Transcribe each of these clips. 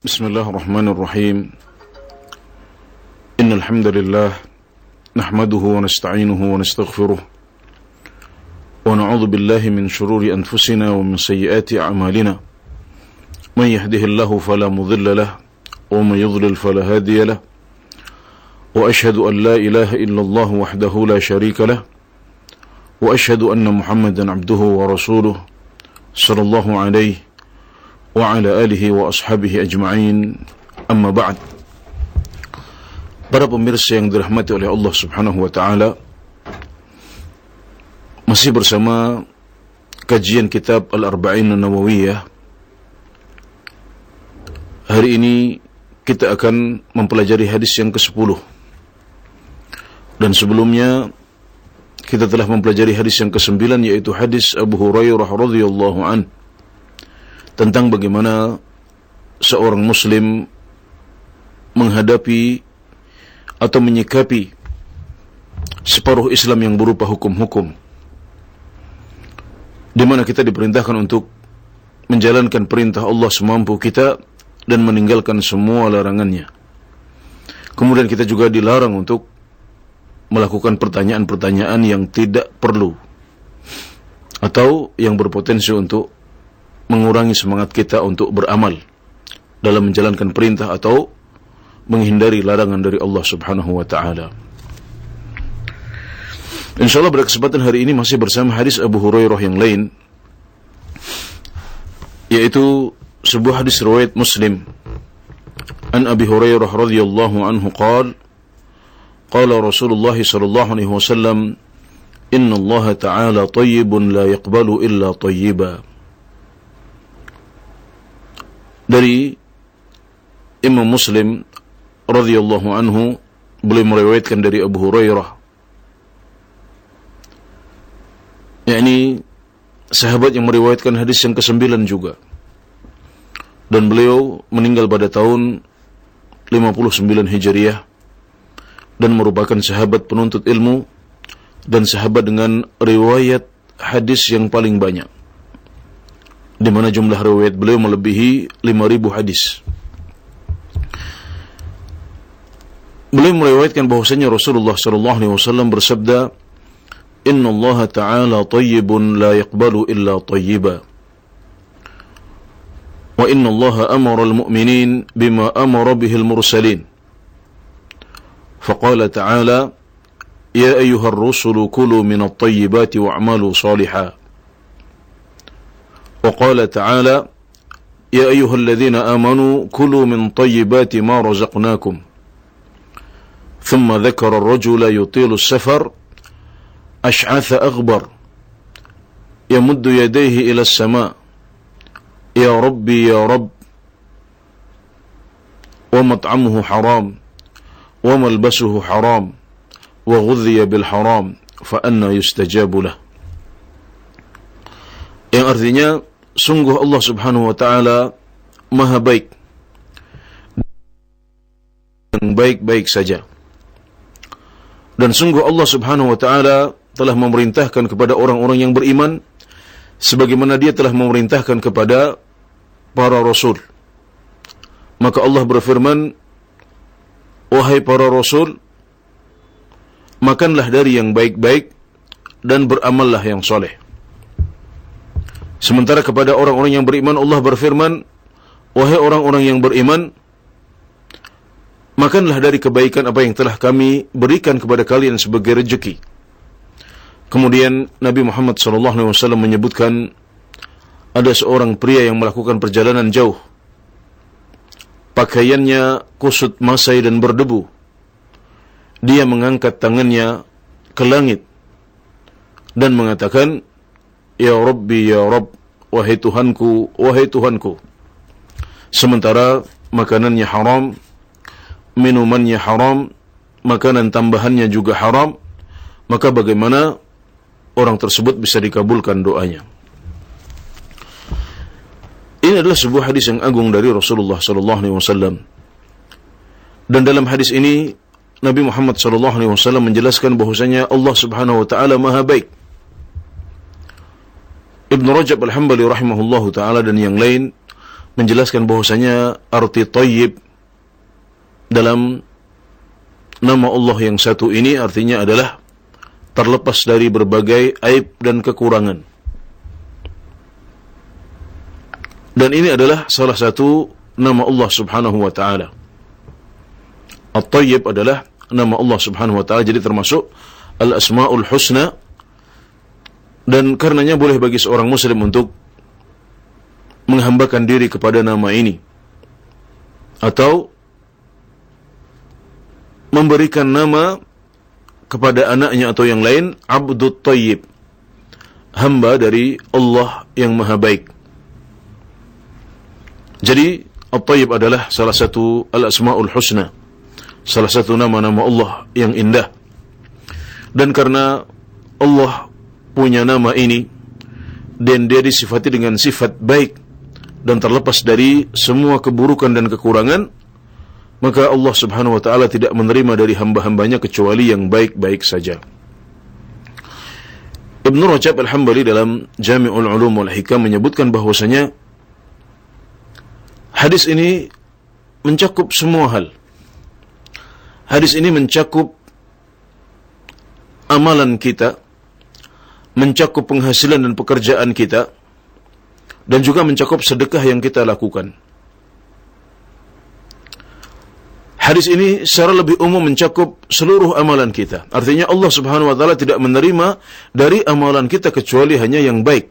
بسم الله الرحمن الرحيم إن الحمد لله نحمده ونستعينه ونستغفره ونعوذ بالله من شرور أنفسنا ومن سيئات أعمالنا من يهده الله فلا مضل له ومن يضلل فلا هادي له وأشهد أن لا إله إلا الله وحده لا شريك له وأشهد أن محمدا عبده ورسوله صلى الله عليه وعلى آله وأصحابه أجمعين أما بعد. Para pemirsa yang dirahmati oleh Allah Subhanahu wa taala, masih bersama kajian kitab Al-Arba'in An-Nawawiyah. Hari ini kita akan mempelajari hadis yang ke-10. Dan sebelumnya kita telah mempelajari hadis yang ke-9, yaitu hadis Abu Hurairah radhiyallahu anhu, tentang bagaimana seorang muslim menghadapi atau menyikapi separuh Islam yang berupa hukum-hukum, di mana kita diperintahkan untuk menjalankan perintah Allah semampu kita dan meninggalkan semua larangannya. Kemudian kita juga dilarang untuk melakukan pertanyaan-pertanyaan yang tidak perlu atau yang berpotensi untuk mengurangi semangat kita untuk beramal dalam menjalankan perintah atau menghindari larangan dari Allah Subhanahu wa taala. Insyaallah pada kesempatan hari ini masih bersama hadis Abu Hurairah yang lain, yaitu sebuah hadis riwayat Muslim. An Abi Hurairah radhiyallahu anhu qala qala Rasulullah sallallahu alaihi wasallam inna Allah ta'ala tayyibun la yaqbalu illa tayyiba. Dari Imam Muslim radhiyallahu anhu, beliau meriwayatkan dari Abu Hurairah, yakni sahabat yang meriwayatkan hadis yang ke-9 juga, dan beliau meninggal pada tahun 59 Hijriah dan merupakan sahabat penuntut ilmu dan sahabat dengan riwayat hadis yang paling banyak, di mana jumlah riwayat beliau melebihi 5.000 hadis. Beliau meriwayatkan bahwasanya Rasulullah sallallahu alaihi wasallam bersabda, "Inna Allah Ta'ala tayyibun la yaqbalu illa tayyiba. Wa inna Allah amara al-mu'minin bima amara bihi al-mursalin. Faqala ta'ala, ya ayyuhar rusulu kulu min at-tayyibati wa'malu salihan. وقال تعالى يا أيها الذين آمنوا كلوا من طيبات ما رزقناكم ثم ذكر الرجل يطيل السفر أشعث أغبر يمد يديه إلى السماء يا ربي يا رب ومطعمه حرام وملبسه حرام وغذي بالحرام فأنى يستجاب له. Yang artinya, sungguh Allah Subhanahu wa taala Maha baik dan baik-baik saja. Dan sungguh Allah Subhanahu wa taala telah memerintahkan kepada orang-orang yang beriman sebagaimana Dia telah memerintahkan kepada para rasul. Maka Allah berfirman, wahai para rasul, makanlah dari yang baik-baik dan beramallah yang soleh. Sementara kepada orang-orang yang beriman Allah berfirman, wahai orang-orang yang beriman, makanlah dari kebaikan apa yang telah kami berikan kepada kalian sebagai rezeki. Kemudian Nabi Muhammad SAW menyebutkan, ada seorang pria yang melakukan perjalanan jauh, pakaiannya kusut masai dan berdebu. Dia mengangkat tangannya ke langit dan mengatakan, ya Rabbi ya Rabb, wahai Tuhanku, wahai Tuhanku. Sementara makanannya haram, minumannya haram, makanan tambahannya juga haram, maka bagaimana orang tersebut bisa dikabulkan doanya? Ini adalah sebuah hadis yang agung dari Rasulullah sallallahu alaihi wasallam. Dan dalam hadis ini Nabi Muhammad sallallahu alaihi wasallam menjelaskan bahwasanya Allah Subhanahu wa taala Maha baik. Ibn Rajab Al-Hambali rahimahullahu ta'ala dan yang lain menjelaskan bahwasanya arti thayyib dalam nama Allah yang satu ini artinya adalah terlepas dari berbagai aib dan kekurangan. Dan ini adalah salah satu nama Allah Subhanahu wa taala. At-Thayyib adalah nama Allah Subhanahu wa taala, jadi termasuk Al-Asmaul Husna, dan karenanya boleh bagi seorang muslim untuk menghambakan diri kepada nama ini atau memberikan nama kepada anaknya atau yang lain, Abdut Thayyib, hamba dari Allah yang maha baik. Jadi At-Thayyib adalah salah satu Al-Asmaul Husna, salah satu nama-nama Allah yang indah. Dan karena Allah punya nama ini dan dia disifati dengan sifat baik dan terlepas dari semua keburukan dan kekurangan, maka Allah Subhanahu wa taala tidak menerima dari hamba-hambanya kecuali yang baik-baik saja. Ibnu Rajab Al-Hambali dalam Jami'ul Ulum wal Hikam menyebutkan bahwasanya hadis ini mencakup semua hal. Hadis ini mencakup amalan kita, mencakup penghasilan dan pekerjaan kita, dan juga mencakup sedekah yang kita lakukan. Hadis ini secara lebih umum mencakup seluruh amalan kita. Artinya Allah Subhanahu wa taala tidak menerima dari amalan kita kecuali hanya yang baik.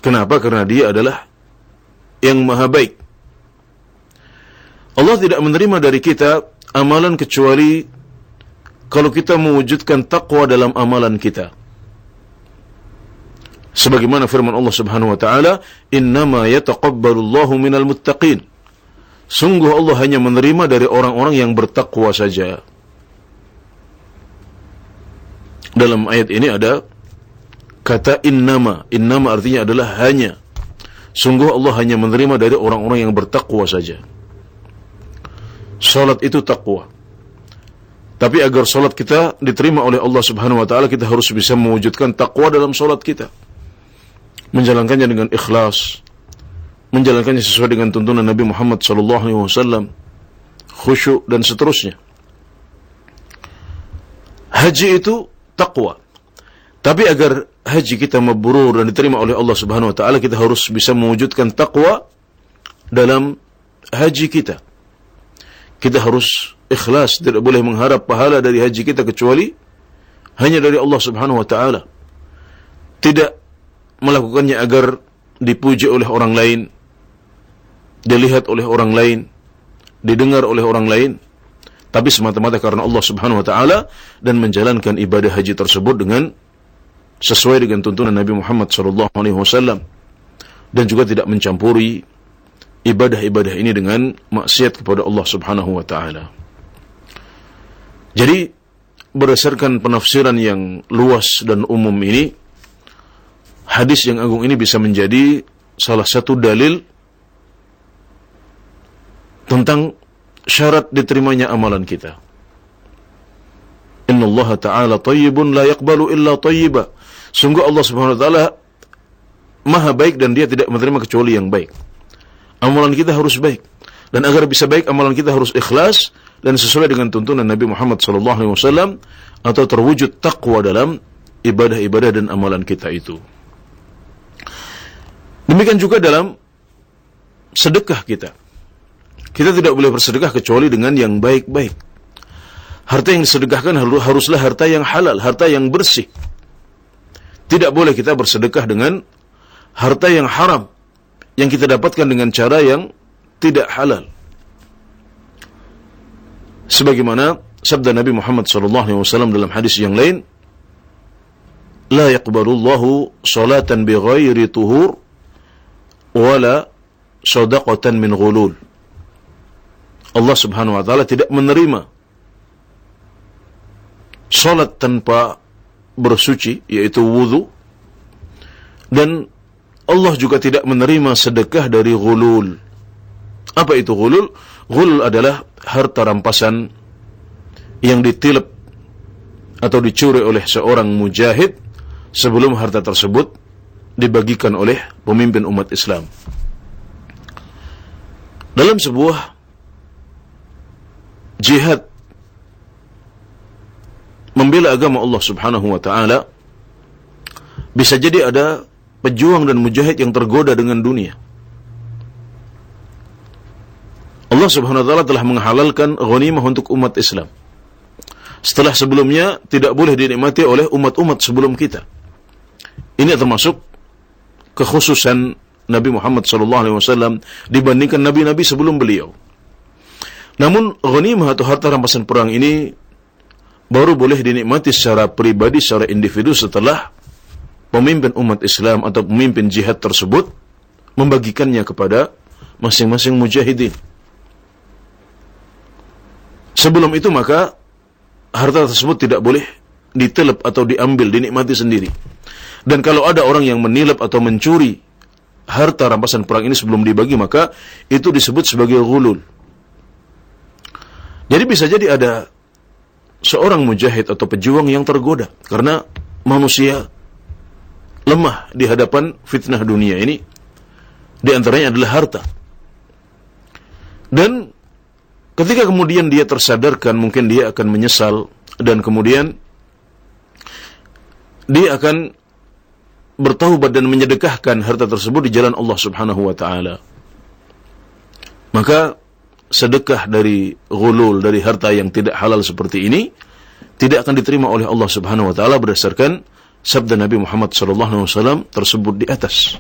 Kenapa? Karena Dia adalah yang maha baik. Allah tidak menerima dari kita amalan kecuali kalau kita mewujudkan taqwa dalam amalan kita. Sebagaimana firman Allah Subhanahu wa taala, "Innama yataqabbalullahu minal muttaqin." Sungguh Allah hanya menerima dari orang-orang yang bertakwa saja. Dalam ayat ini ada kata innama. Innama artinya adalah hanya. Sungguh Allah hanya menerima dari orang-orang yang bertakwa saja. Salat itu takwa. Tapi agar salat kita diterima oleh Allah Subhanahu wa taala, kita harus bisa mewujudkan takwa dalam salat kita. Menjalankannya dengan ikhlas, menjalankannya sesuai dengan tuntunan Nabi Muhammad SAW, khusyuk dan seterusnya. Haji itu takwa. Tapi agar haji kita mabrur dan diterima oleh Allah Subhanahu wa taala, kita harus bisa mewujudkan takwa dalam haji kita. Kita harus ikhlas, tidak boleh mengharap pahala dari haji kita kecuali hanya dari Allah Subhanahu wa taala. Tidak melakukannya agar dipuji oleh orang lain, dilihat oleh orang lain, didengar oleh orang lain, tapi semata-mata karena Allah Subhanahu wa taala, dan menjalankan ibadah haji tersebut dengan sesuai dengan tuntunan Nabi Muhammad SAW, dan juga tidak mencampuri ibadah-ibadah ini dengan maksiat kepada Allah Subhanahu wa taala. Jadi berdasarkan penafsiran yang luas dan umum ini, hadis yang agung ini bisa menjadi salah satu dalil tentang syarat diterimanya amalan kita. Innallaha ta'ala thayyibun la yaqbalu illa thayyiba. Sungguh Allah Subhanahu wa taala maha baik dan Dia tidak menerima kecuali yang baik. Amalan kita harus baik, dan agar bisa baik amalan kita harus ikhlas dan sesuai dengan tuntunan Nabi Muhammad SAW, atau terwujud taqwa dalam ibadah-ibadah dan amalan kita itu. Demikian juga dalam sedekah kita. Kita tidak boleh bersedekah kecuali dengan yang baik-baik. Harta yang disedekahkan haruslah harta yang halal, harta yang bersih. Tidak boleh kita bersedekah dengan harta yang haram, yang kita dapatkan dengan cara yang tidak halal. Sebagaimana sabda Nabi Muhammad SAW dalam hadis yang lain, "La yaqbalullahu salatan bighairi tuhur wala shadaqatan min ghulul." Allah Subhanahu wa taala tidak menerima salat tanpa bersuci, yaitu wudu, dan Allah juga tidak menerima sedekah dari ghulul. Apa itu ghulul? Ghulul adalah harta rampasan yang ditilep atau dicuri oleh seorang mujahid sebelum harta tersebut dibagikan oleh pemimpin umat Islam. Dalam sebuah jihad membela agama Allah Subhanahu wa taala, bisa jadi ada pejuang dan mujahid yang tergoda dengan dunia. Allah Subhanahu wa taala telah menghalalkan ghanimah untuk umat Islam, setelah sebelumnya tidak boleh dinikmati oleh umat-umat sebelum kita. Ini termasuk kekhususan Nabi Muhammad SAW dibandingkan nabi-nabi sebelum beliau. Namun ghanimah atau harta rampasan perang ini baru boleh dinikmati secara pribadi, secara individu setelah pemimpin umat Islam atau pemimpin jihad tersebut membagikannya kepada masing-masing mujahidin. Sebelum itu maka harta tersebut tidak boleh ditelep atau diambil, dinikmati sendiri. Dan kalau ada orang yang menilep atau mencuri harta rampasan perang ini sebelum dibagi, maka itu disebut sebagai ghulul. Jadi bisa jadi ada seorang mujahid atau pejuang yang tergoda karena manusia lemah di hadapan fitnah dunia ini. Di antaranya adalah harta. Dan ketika kemudian dia tersadarkan, mungkin dia akan menyesal dan kemudian dia akan bertaubat dan menyedekahkan harta tersebut di jalan Allah Subhanahu wa taala. Maka sedekah dari ghulul, dari harta yang tidak halal seperti ini tidak akan diterima oleh Allah Subhanahu wa taala berdasarkan sabda Nabi Muhammad SAW tersebut di atas.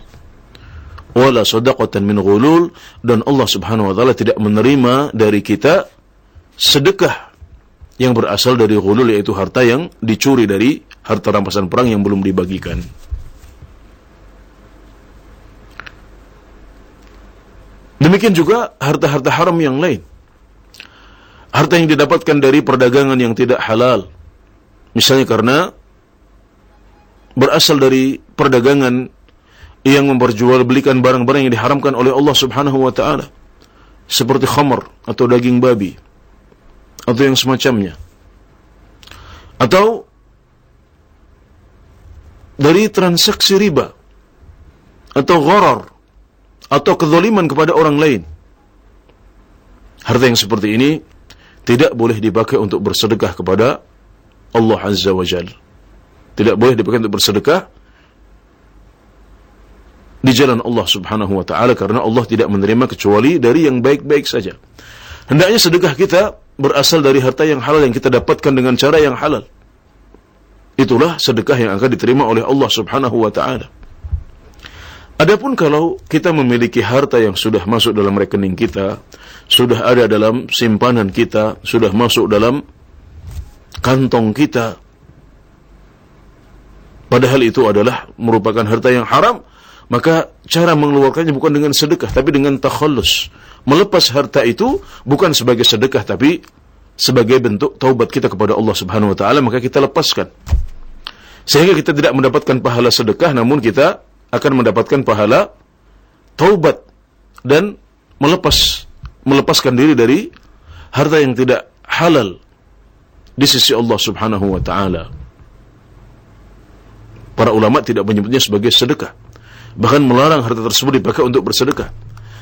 Wala sadaqatan min ghulul, dan Allah Subhanahu wa taala tidak menerima dari kita sedekah yang berasal dari ghulul, yaitu harta yang dicuri dari harta rampasan perang yang belum dibagikan. Demikian juga harta-harta haram yang lain. Harta yang didapatkan dari perdagangan yang tidak halal. Misalnya karena berasal dari perdagangan yang memperjualbelikan barang-barang yang diharamkan oleh Allah Subhanahu wa taala, seperti khamr atau daging babi atau yang semacamnya. Atau dari transaksi riba atau gharar atau kezaliman kepada orang lain. Harta yang seperti ini tidak boleh dipakai untuk bersedekah kepada Allah Azza wa Jalla. Tidak boleh dipakai untuk bersedekah di jalan Allah Subhanahu wa taala, karena Allah tidak menerima kecuali dari yang baik-baik saja. Hendaknya sedekah kita berasal dari harta yang halal yang kita dapatkan dengan cara yang halal. Itulah sedekah yang akan diterima oleh Allah Subhanahu wa taala. Adapun kalau kita memiliki harta yang sudah masuk dalam rekening kita, sudah ada dalam simpanan kita, sudah masuk dalam kantong kita, padahal itu adalah merupakan harta yang haram, maka cara mengeluarkannya bukan dengan sedekah, tapi dengan takhallus. Melepas harta itu bukan sebagai sedekah, tapi sebagai bentuk taubat kita kepada Allah Subhanahu wa taala, maka kita lepaskan. Sehingga kita tidak mendapatkan pahala sedekah, namun kita akan mendapatkan pahala taubat dan melepaskan diri dari harta yang tidak halal di sisi Allah Subhanahu wa taala. Para ulama tidak menyebutnya sebagai sedekah, bahkan melarang harta tersebut dipakai untuk bersedekah.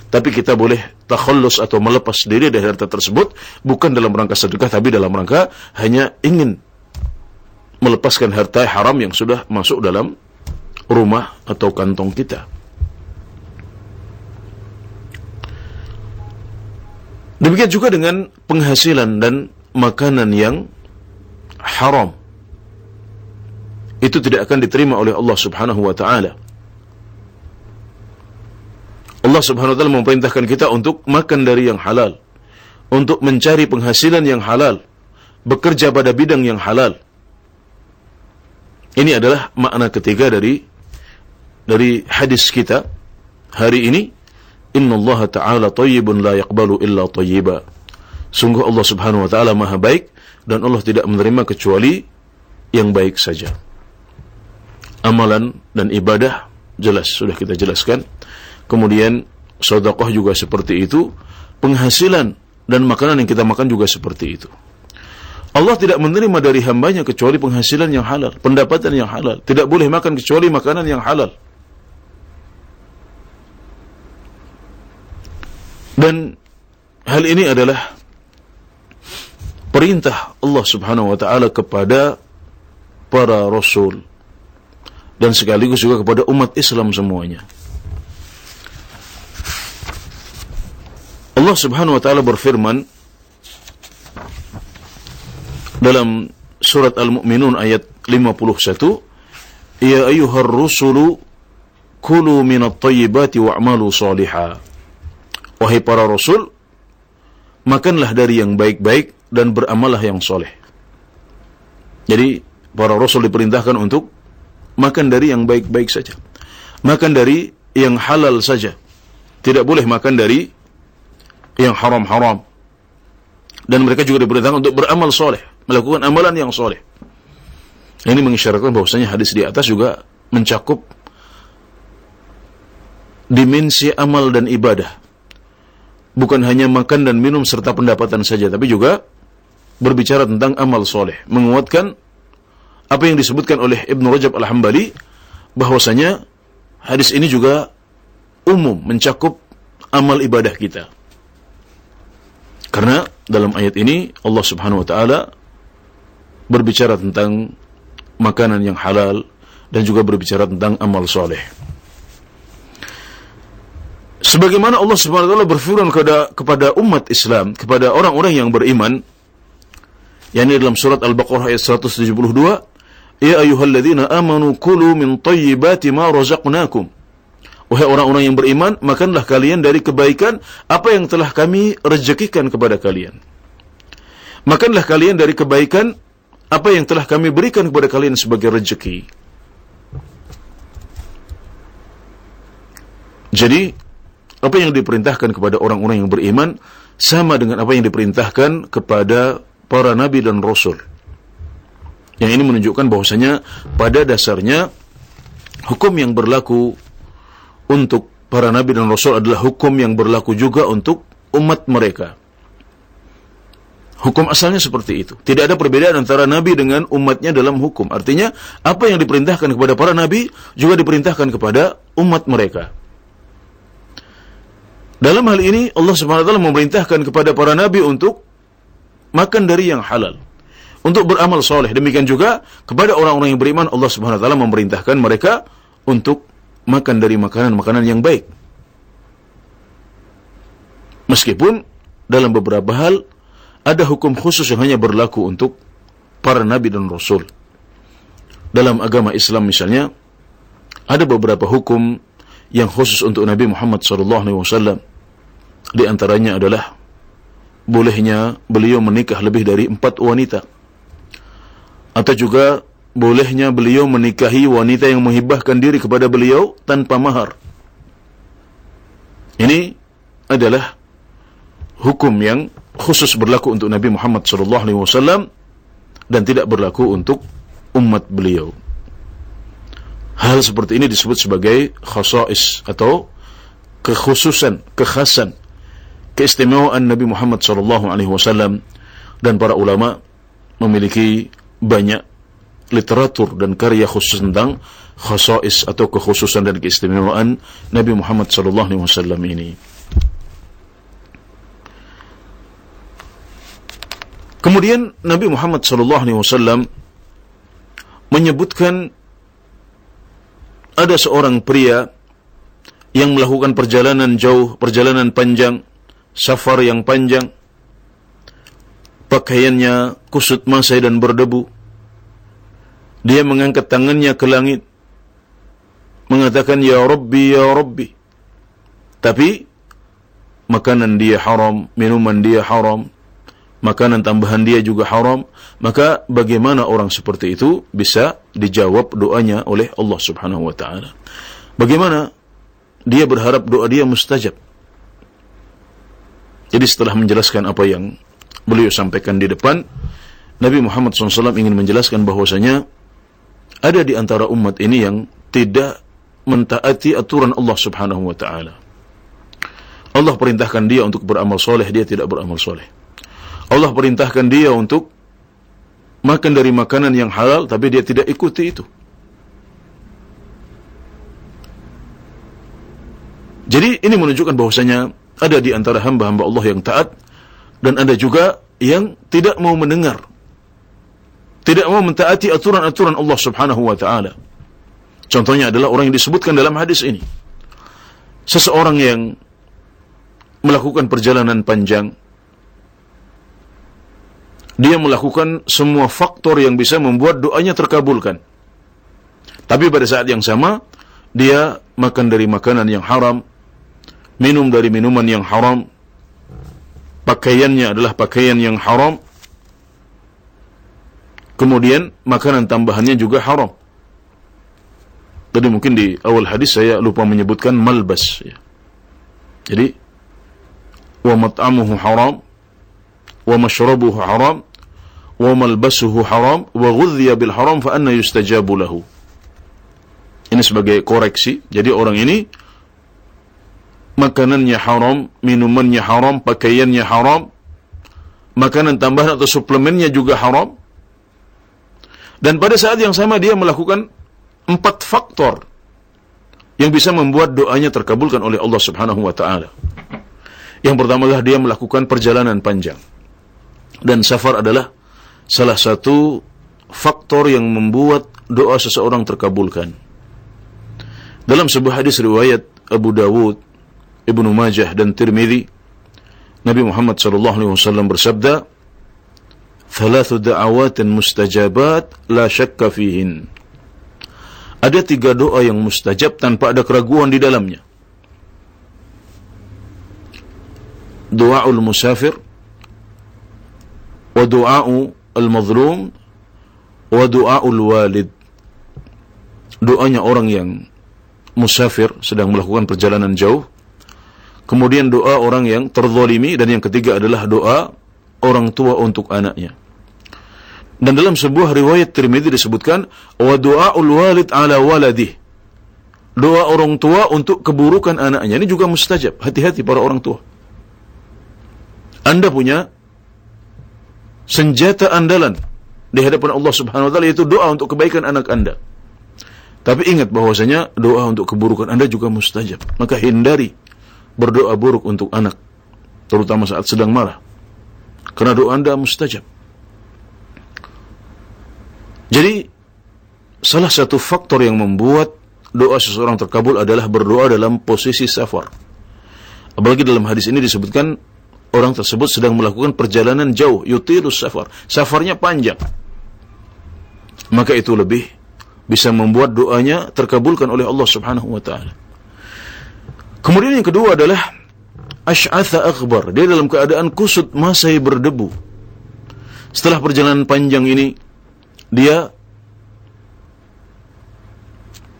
Tapi kita boleh takhallus atau melepas diri dari harta tersebut bukan dalam rangka sedekah, tapi dalam rangka hanya ingin melepaskan harta haram yang sudah masuk dalam rumah atau kantong kita. Demikian juga dengan penghasilan dan makanan yang haram. Itu tidak akan diterima oleh Allah Subhanahu wa taala. Allah Subhanahu wa taala memerintahkan kita untuk makan dari yang halal, untuk mencari penghasilan yang halal, bekerja pada bidang yang halal. Ini adalah makna ketiga dari hadis kita hari ini. Innallaha ta'ala thayyibun la yaqbalu illa thayyiba. Sungguh Allah Subhanahu wa taala Maha baik dan Allah tidak menerima kecuali yang baik saja. Amalan dan ibadah jelas sudah kita jelaskan. Kemudian sedekah juga seperti itu, penghasilan dan makanan yang kita makan juga seperti itu. Allah tidak menerima dari hambanya kecuali penghasilan yang halal, pendapatan yang halal. Tidak boleh makan kecuali makanan yang halal. Dan hal ini adalah perintah Allah Subhanahu wa taala kepada para rasul dan sekaligus juga kepada umat Islam semuanya. Allah Subhanahu wa taala berfirman dalam surat Al-Mu'minun ayat 51, "Ya ayyuhar rusulu kulu minat thayyibati wa'malu shaliha." Wahai para rasul, makanlah dari yang baik-baik dan beramallah yang soleh. Jadi para rasul diperintahkan untuk makan dari yang baik-baik saja, makan dari yang halal saja, tidak boleh makan dari yang haram-haram. Dan mereka juga diperintahkan untuk beramal soleh, melakukan amalan yang soleh. Ini mengisyaratkan bahwasanya hadis di atas juga mencakup dimensi amal dan ibadah. Bukan hanya makan dan minum serta pendapatan saja, tapi juga berbicara tentang amal soleh, menguatkan apa yang disebutkan oleh Ibnu Rajab Al-Hambali, bahwasanya hadis ini juga umum, mencakup amal ibadah kita. Karena dalam ayat ini Allah Subhanahu wa taala berbicara tentang makanan yang halal dan juga berbicara tentang amal soleh. Sebagaimana Allah Subhanahu wa taala berfirman kepada umat Islam, kepada orang-orang yang beriman, yakni dalam surat Al-Baqarah ayat 172, "Ya ayyuhalladzina amanu kulu min thayyibati ma razaqnakum." Wahai orang-orang yang beriman, makanlah kalian dari kebaikan apa yang telah kami rezekikan kepada kalian. Makanlah kalian dari kebaikan apa yang telah kami berikan kepada kalian sebagai rezeki. Jadi, apa yang diperintahkan kepada orang-orang yang beriman sama dengan apa yang diperintahkan kepada para nabi dan rasul. Yang ini menunjukkan bahwasanya pada dasarnya hukum yang berlaku untuk para nabi dan rasul adalah hukum yang berlaku juga untuk umat mereka. Hukum asalnya seperti itu. Tidak ada perbedaan antara nabi dengan umatnya dalam hukum. Artinya, apa yang diperintahkan kepada para nabi juga diperintahkan kepada umat mereka. Dalam hal ini, Allah Subhanahu wa taala memerintahkan kepada para nabi untuk makan dari yang halal, untuk beramal soleh. Demikian juga kepada orang-orang yang beriman, Allah Subhanahu wa taala memerintahkan mereka untuk makan dari makanan-makanan yang baik. Meskipun dalam beberapa hal ada hukum khusus yang hanya berlaku untuk para nabi dan rasul. Dalam agama Islam misalnya, ada beberapa hukum yang khusus untuk Nabi Muhammad SAW. Di antaranya adalah bolehnya beliau menikah lebih dari 4 wanita, atau juga bolehnya beliau menikahi wanita yang menghibahkan diri kepada beliau tanpa mahar. Ini adalah hukum yang khusus berlaku untuk Nabi Muhammad SAW dan tidak berlaku untuk umat beliau. Hal seperti ini disebut sebagai khasais atau kekhususan, kekhasan, keistimewaan Nabi Muhammad SAW. Dan para ulama memiliki banyak literatur dan karya khusus tentang khasais atau kekhususan dan keistimewaan Nabi Muhammad SAW ini. Kemudian Nabi Muhammad SAW menyebutkan ada seorang pria yang melakukan perjalanan jauh, perjalanan panjang, safar yang panjang, pakaiannya kusut masai dan berdebu. Dia mengangkat tangannya ke langit, mengatakan, "Ya Rabbi, Ya Rabbi." Tapi makanan dia haram, minuman dia haram, makanan tambahan dia juga haram. Maka bagaimana orang seperti itu bisa dijawab doanya oleh Allah Subhanahu wa taala? Bagaimana dia berharap doa dia mustajab? Jadi setelah menjelaskan apa yang beliau sampaikan di depan, Nabi Muhammad SAW ingin menjelaskan bahwasanya ada di antara umat ini yang tidak mentaati aturan Allah Subhanahu wa taala. Allah perintahkan dia untuk beramal soleh, dia tidak beramal soleh. Allah perintahkan dia untuk makan dari makanan yang halal, tapi dia tidak ikuti itu. Jadi ini menunjukkan bahwasanya ada di antara hamba-hamba Allah yang taat, dan ada juga yang tidak mau mendengar, tidak mau mentaati aturan-aturan Allah Subhanahu wa ta'ala. Contohnya adalah orang yang disebutkan dalam hadis ini. Seseorang yang melakukan perjalanan panjang, dia melakukan semua faktor yang bisa membuat doanya terkabulkan. Tapi pada saat yang sama, dia makan dari makanan yang haram, minum dari minuman yang haram, pakaiannya adalah pakaian yang haram, kemudian makanan tambahannya juga haram. Tadi mungkin di awal hadis saya lupa menyebutkan malbas, ya. Jadi wa mat'amuhu haram, wa mashrabuhu haram, wa malbasuhu haram, wa ghudhiya bil haram, fa anna yustajabu lahu. Ini sebagai koreksi. Jadi orang ini makanannya haram, minumannya haram, pakaiannya haram, makanan tambahan atau suplemennya juga haram. Dan pada saat yang sama dia melakukan 4 faktor yang bisa membuat doanya terkabulkan oleh Allah Subhanahu wa ta'ala. Yang pertama adalah dia melakukan perjalanan panjang. Dan safar adalah salah satu faktor yang membuat doa seseorang terkabulkan. Dalam sebuah hadis riwayat Abu Dawud, Ibnu Majah dan Tirmidzi, Nabi Muhammad SAW bersabda, "Thalathu da'awatin mustajabat la syakka fihin." Ada 3 doa yang mustajab tanpa ada keraguan di dalamnya. Du'aul musafir, wa du'a'u al-mazlum, wa du'aul walid. Doanya orang yang musafir, sedang melakukan perjalanan jauh. Kemudian doa orang yang terzalimi, dan yang ketiga adalah doa orang tua untuk anaknya. Dan dalam sebuah riwayat Tirmidzi disebutkan, wa du'aul walid ala waladih. Doa orang tua untuk keburukan anaknya. Ini juga mustajab. Hati-hati para orang tua. Anda punya senjata andalan di hadapan Allah Subhanahu wa ta'ala, yaitu doa untuk kebaikan anak Anda. Tapi ingat bahwasanya doa untuk keburukan Anda juga mustajab. Maka hindari berdoa buruk untuk anak, terutama saat sedang marah, karena doa Anda mustajab. Jadi salah satu faktor yang membuat doa seseorang terkabul adalah berdoa dalam posisi safar. Apalagi dalam hadis ini disebutkan orang tersebut sedang melakukan perjalanan jauh, yutilus safar, safarnya panjang. Maka itu lebih bisa membuat doanya terkabulkan oleh Allah Subhanahu wa ta'ala. Kemudian yang kedua adalah asy'atha akhbar. Dia dalam keadaan kusut masai berdebu. Setelah perjalanan panjang ini, dia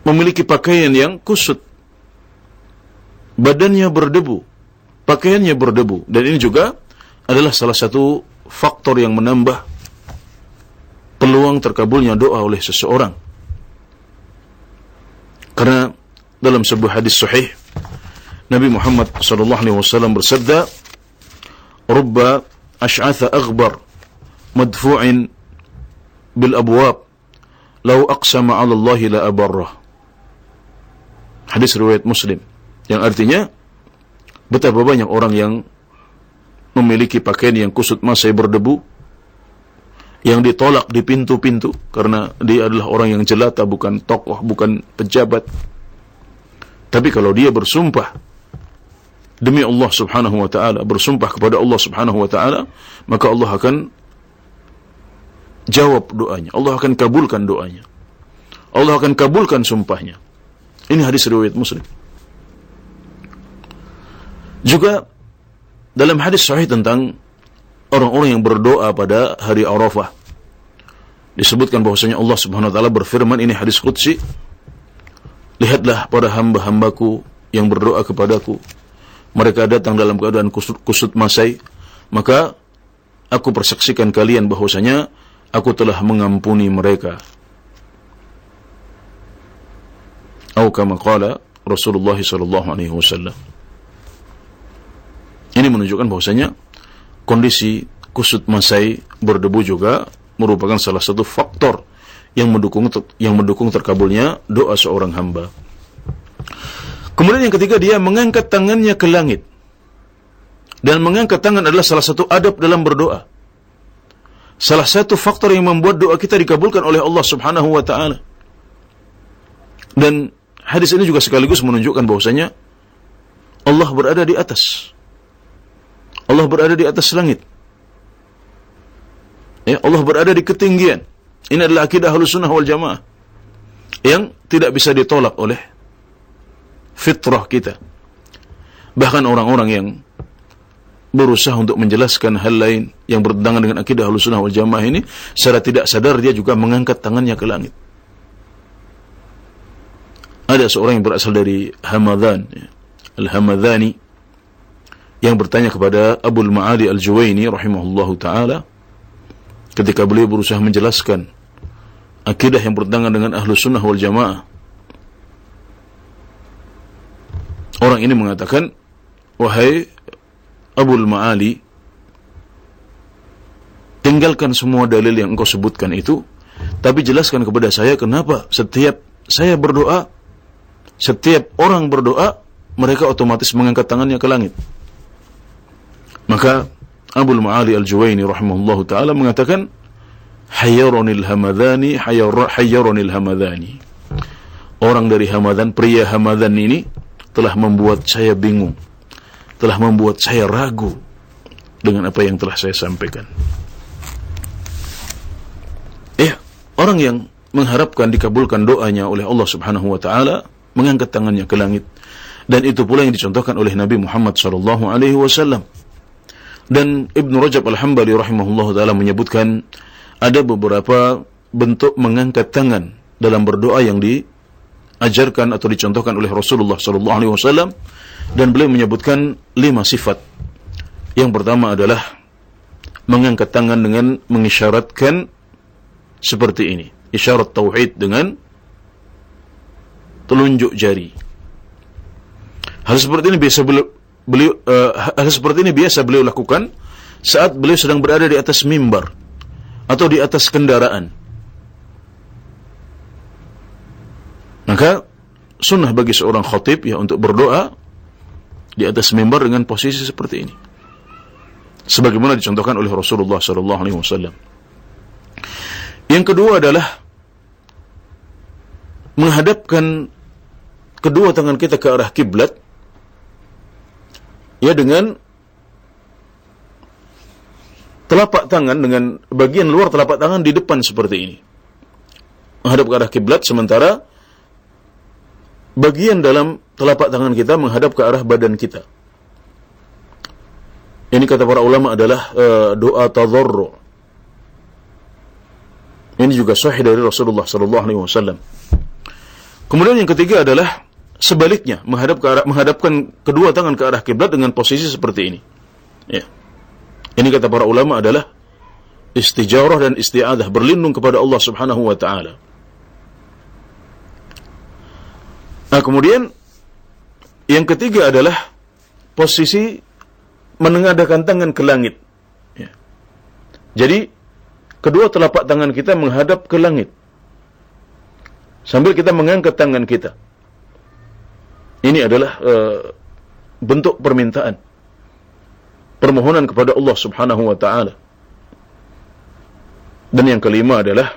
memiliki pakaian yang kusut, badannya berdebu, pakaiannya berdebu. Dan ini juga adalah salah satu faktor yang menambah peluang terkabulnya doa oleh seseorang. Karena dalam sebuah hadis sahih, Nabi Muhammad SAW bersabda, "Rubba asy'atha aghbar madfu'in bil abwab law aqsama 'ala Allah la abarrah." Hadis riwayat Muslim, yang artinya betapa banyak orang yang memiliki pakaian yang kusut masai berdebu, yang ditolak di pintu-pintu karena dia adalah orang yang jelata, bukan tokoh, bukan pejabat. Tapi kalau dia bersumpah demi Allah Subhanahu wa ta'ala, bersumpah kepada Allah Subhanahu wa ta'ala, maka Allah akan jawab doanya, Allah akan kabulkan doanya, Allah akan kabulkan sumpahnya. Ini hadis riwayat Muslim. Juga dalam hadis sahih tentang orang-orang yang berdoa pada hari Arafah, disebutkan bahwasanya Allah Subhanahu wa ta'ala berfirman, ini hadis qudsi, "Lihatlah para hamba-hambaku yang berdoa kepadaku, mereka datang dalam keadaan kusut masai, maka aku persaksikan kalian bahwasanya aku telah mengampuni mereka." Atau kama qala Rasulullah sallallahu alaihi wasallam. Ini menunjukkan bahwasanya kondisi kusut masai berdebu juga merupakan salah satu faktor yang mendukung terkabulnya doa seorang hamba. Kemudian yang ketiga, dia mengangkat tangannya ke langit. Dan mengangkat tangan adalah salah satu adab dalam berdoa. Salah satu faktor yang membuat doa kita dikabulkan oleh Allah Subhanahu wa taala. Dan hadis ini juga sekaligus menunjukkan bahwasanya Allah berada di atas. Allah berada di atas langit. Ya, Allah berada di ketinggian. Ini adalah akidah Ahlussunnah wal Jamaah yang tidak bisa ditolak oleh fitrah kita. Bahkan orang-orang yang berusaha untuk menjelaskan hal lain yang bertentangan dengan akidah Ahlussunnah wal Jamaah ini, secara tidak sadar dia juga mengangkat tangannya ke langit. Ada seorang yang berasal dari Hamadhan, Al-Hamadhani, yang bertanya kepada Abul Ma'ali Al-Juwaini rahimahullahu ta'ala ketika beliau berusaha menjelaskan akidah yang bertentangan dengan Ahlussunnah wal Jamaah. Orang ini mengatakan, wahai Abul Ma'ali, tinggalkan semua dalil yang engkau sebutkan itu, tapi jelaskan kepada saya kenapa setiap saya berdoa, setiap orang berdoa, mereka otomatis mengangkat tangannya ke langit. Maka Abul Ma'ali Al-Juwaini rahimahullahu ta'ala mengatakan, hayyaronil hamadhani, hayyaronil hamadhani. Orang dari Hamadhan, pria Hamadhan ini telah membuat saya bingung, telah membuat saya ragu dengan apa yang telah saya sampaikan. Orang yang mengharapkan dikabulkan doanya oleh Allah Subhanahu wa taala mengangkat tangannya ke langit, dan itu pula yang dicontohkan oleh Nabi Muhammad sallallahu alaihi wasallam. Dan Ibnu Rajab Al-Hambali rahimahullahu taala menyebutkan ada beberapa bentuk mengangkat tangan dalam berdoa yang diajarkan atau dicontohkan oleh Rasulullah sallallahu alaihi wasallam, dan beliau menyebutkan 5 sifat. Yang pertama adalah mengangkat tangan dengan mengisyaratkan seperti ini, isyarat tauhid dengan telunjuk jari. Hal seperti ini biasa beliau lakukan saat beliau sedang berada di atas mimbar atau di atas kendaraan. Maka sunnah bagi seorang khatib ya untuk berdoa di atas mimbar dengan posisi seperti ini, sebagaimana dicontohkan oleh Rasulullah sallallahu alaihi wasallam. Yang kedua adalah menghadapkan kedua tangan kita ke arah kiblat, ya, dengan telapak tangan, dengan bagian luar telapak tangan di depan seperti ini, menghadap ke arah kiblat, sementara bagian dalam telapak tangan kita menghadap ke arah badan kita. Ini kata para ulama adalah doa tadharru. Ini juga sahih dari Rasulullah sallallahu alaihi wasallam. Kemudian yang ketiga adalah sebaliknya, menghadapkan kedua tangan ke arah kiblat dengan posisi seperti ini. Ya. Ini kata para ulama adalah istijarah dan isti'adzah, berlindung kepada Allah Subhanahu wa taala. Nah, kemudian yang ketiga adalah posisi menengadahkan tangan ke langit. Ya. Jadi kedua telapak tangan kita menghadap ke langit sambil kita mengangkat tangan kita. Ini adalah bentuk permintaan, permohonan kepada Allah Subhanahu wa taala. Dan yang kelima adalah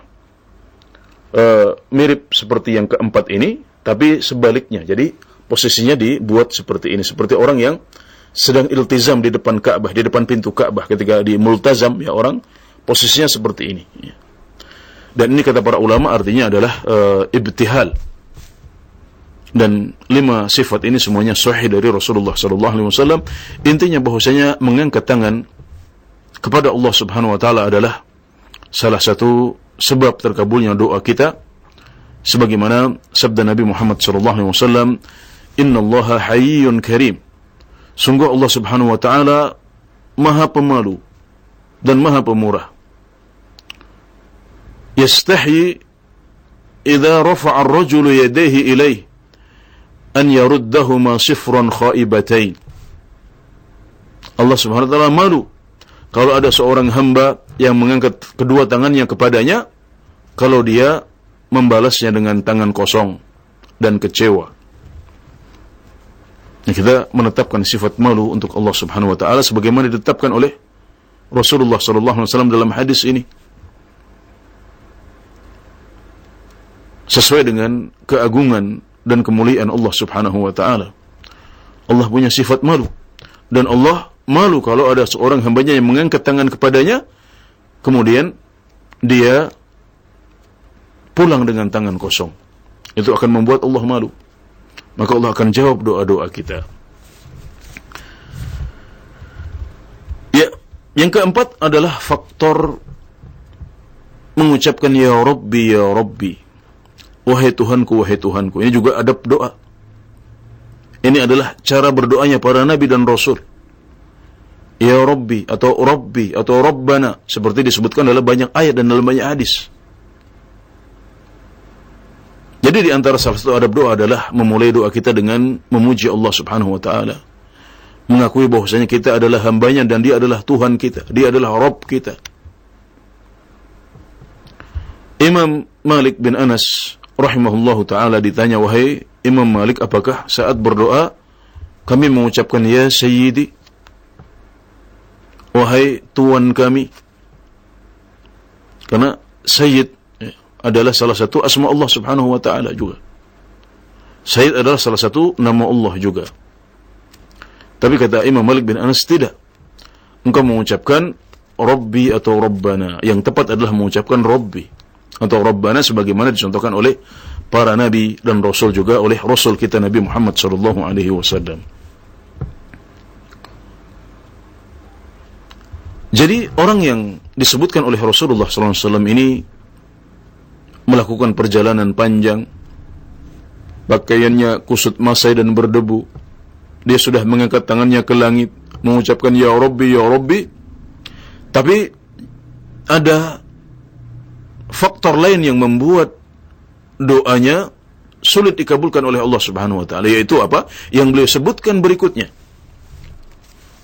mirip seperti yang keempat ini, tapi sebaliknya. Jadi posisinya dibuat seperti ini, seperti orang yang sedang iltizam di depan Ka'bah, di depan pintu Ka'bah. Ketika di multazam, ya, orang posisinya seperti ini. Dan ini kata para ulama artinya adalah ibtihal. Dan 5 sifat ini semuanya sahih dari Rasulullah sallallahu alaihi wasallam. Intinya bahwasanya mengangkat tangan kepada Allah Subhanahu wa taala adalah salah satu sebab terkabulnya doa kita, sebagaimana sabda Nabi Muhammad sallallahu alaihi wasallam, "Innallaha hayyun karim." Sungguh Allah Subhanahu wa taala Maha Pemalu dan Maha Pemurah. Yastahi idza rafa'a ar-rajulu yadayhi ilayhi an yaruddahuma sifran khaibatain. Allah Subhanahu wa taala malu kalau ada seorang hamba yang mengangkat kedua tangannya kepadanya, kalau dia membalasnya dengan tangan kosong dan kecewa. Kita menetapkan sifat malu untuk Allah Subhanahu wa taala sebagaimana ditetapkan oleh Rasulullah sallallahu alaihi wasallam dalam hadis ini. Sesuai dengan keagungan dan kemuliaan Allah Subhanahu wa taala. Allah punya sifat malu, dan Allah malu kalau ada seorang hambanya yang mengangkat tangan kepadanya kemudian dia pulang dengan tangan kosong. Itu akan membuat Allah malu. Maka Allah akan jawab doa-doa kita. Ya, yang keempat adalah faktor mengucapkan ya Rabbi ya Rabbi, wahai Tuhanku wahai Tuhanku. Ini juga adab doa. Ini adalah cara berdoanya para nabi dan rasul. Ya Rabbi atau Rabbana, seperti disebutkan dalam banyak ayat dan dalam banyak hadis. Jadi di antara salah satu adab doa adalah memulai doa kita dengan memuji Allah Subhanahu wa taala. Mengakui bahwasanya kita adalah hambanya dan dia adalah Tuhan kita, dia adalah Rabb kita. Imam Malik bin Anas rahimahullahu taala ditanya, wahai Imam Malik, apakah saat berdoa kami mengucapkan ya Sayyidi, wahai Tuan kami? Karena Sayyid adalah salah satu asma Allah Subhanahu wa taala juga. Sayyid adalah salah satu nama Allah juga. Tapi kata Imam Malik bin Anas, tidak. Engkau mengucapkan Rabbi atau Rabbana. Yang tepat adalah mengucapkan Rabbi atau Rabbana sebagaimana dicontohkan oleh para nabi dan rasul, juga oleh rasul kita Nabi Muhammad sallallahu alaihi wasallam. Jadi orang yang disebutkan oleh Rasulullah sallallahu alaihi wasallam ini melakukan perjalanan panjang, pakaiannya kusut masai dan berdebu, dia sudah mengangkat tangannya ke langit mengucapkan ya Rabbi ya Rabbi, tapi ada faktor lain yang membuat doanya sulit dikabulkan oleh Allah Subhanahu wa taala, yaitu apa? Yang beliau sebutkan berikutnya.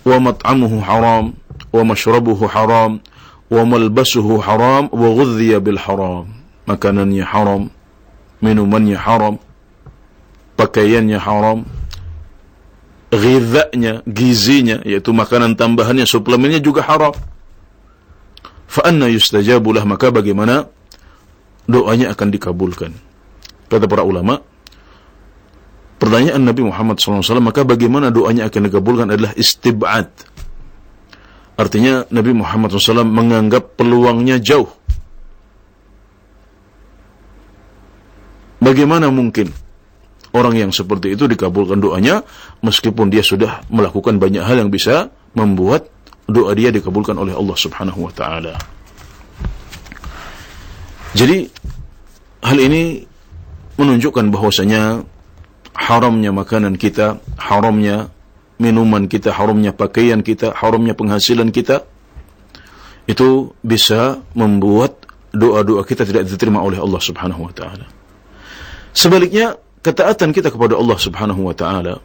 Wa mat'amuhu haram, wa mashrabuhu haram, wa malbasuhu haram, wa ghudhiya bil haram. Makanannya haram, minumannya haram, pakaiannya haram, ghidhanya, gizinya, yaitu makanan tambahannya, suplemennya juga haram. Fa anna yustajabu lah, maka bagaimana doanya akan dikabulkan? Kata para ulama, pertanyaan Nabi Muhammad SAW, maka bagaimana doanya akan dikabulkan adalah istib'ad. Artinya Nabi Muhammad SAW menganggap peluangnya jauh. Bagaimana mungkin orang yang seperti itu dikabulkan doanya meskipun dia sudah melakukan banyak hal yang bisa membuat doa dia dikabulkan oleh Allah Subhanahu wa taala. Jadi hal ini menunjukkan bahwasanya haramnya makanan kita, haramnya minuman kita, haramnya pakaian kita, haramnya penghasilan kita, itu bisa membuat doa-doa kita tidak diterima oleh Allah Subhanahu wa taala. Sebaliknya, ketaatan kita kepada Allah Subhanahu wa taala,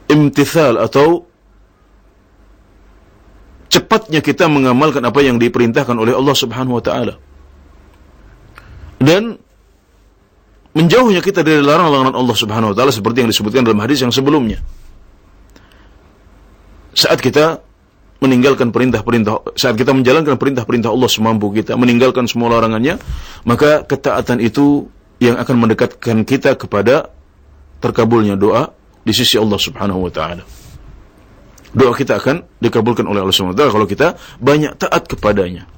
imtithal atau cepatnya kita mengamalkan apa yang diperintahkan oleh Allah Subhanahu wa taala, dan menjauhnya kita dari larangan-larangan Allah Subhanahu wa taala seperti yang disebutkan dalam hadis yang sebelumnya. Saat kita meninggalkan perintah-perintah, saat kita menjalankan perintah-perintah Allah semampu kita, meninggalkan semua larangannya, maka ketaatan itu yang akan mendekatkan kita kepada terkabulnya doa di sisi Allah Subhanahu wa taala. Doa kita akan dikabulkan oleh Allah Subhanahu wa taala kalau kita banyak taat kepadanya.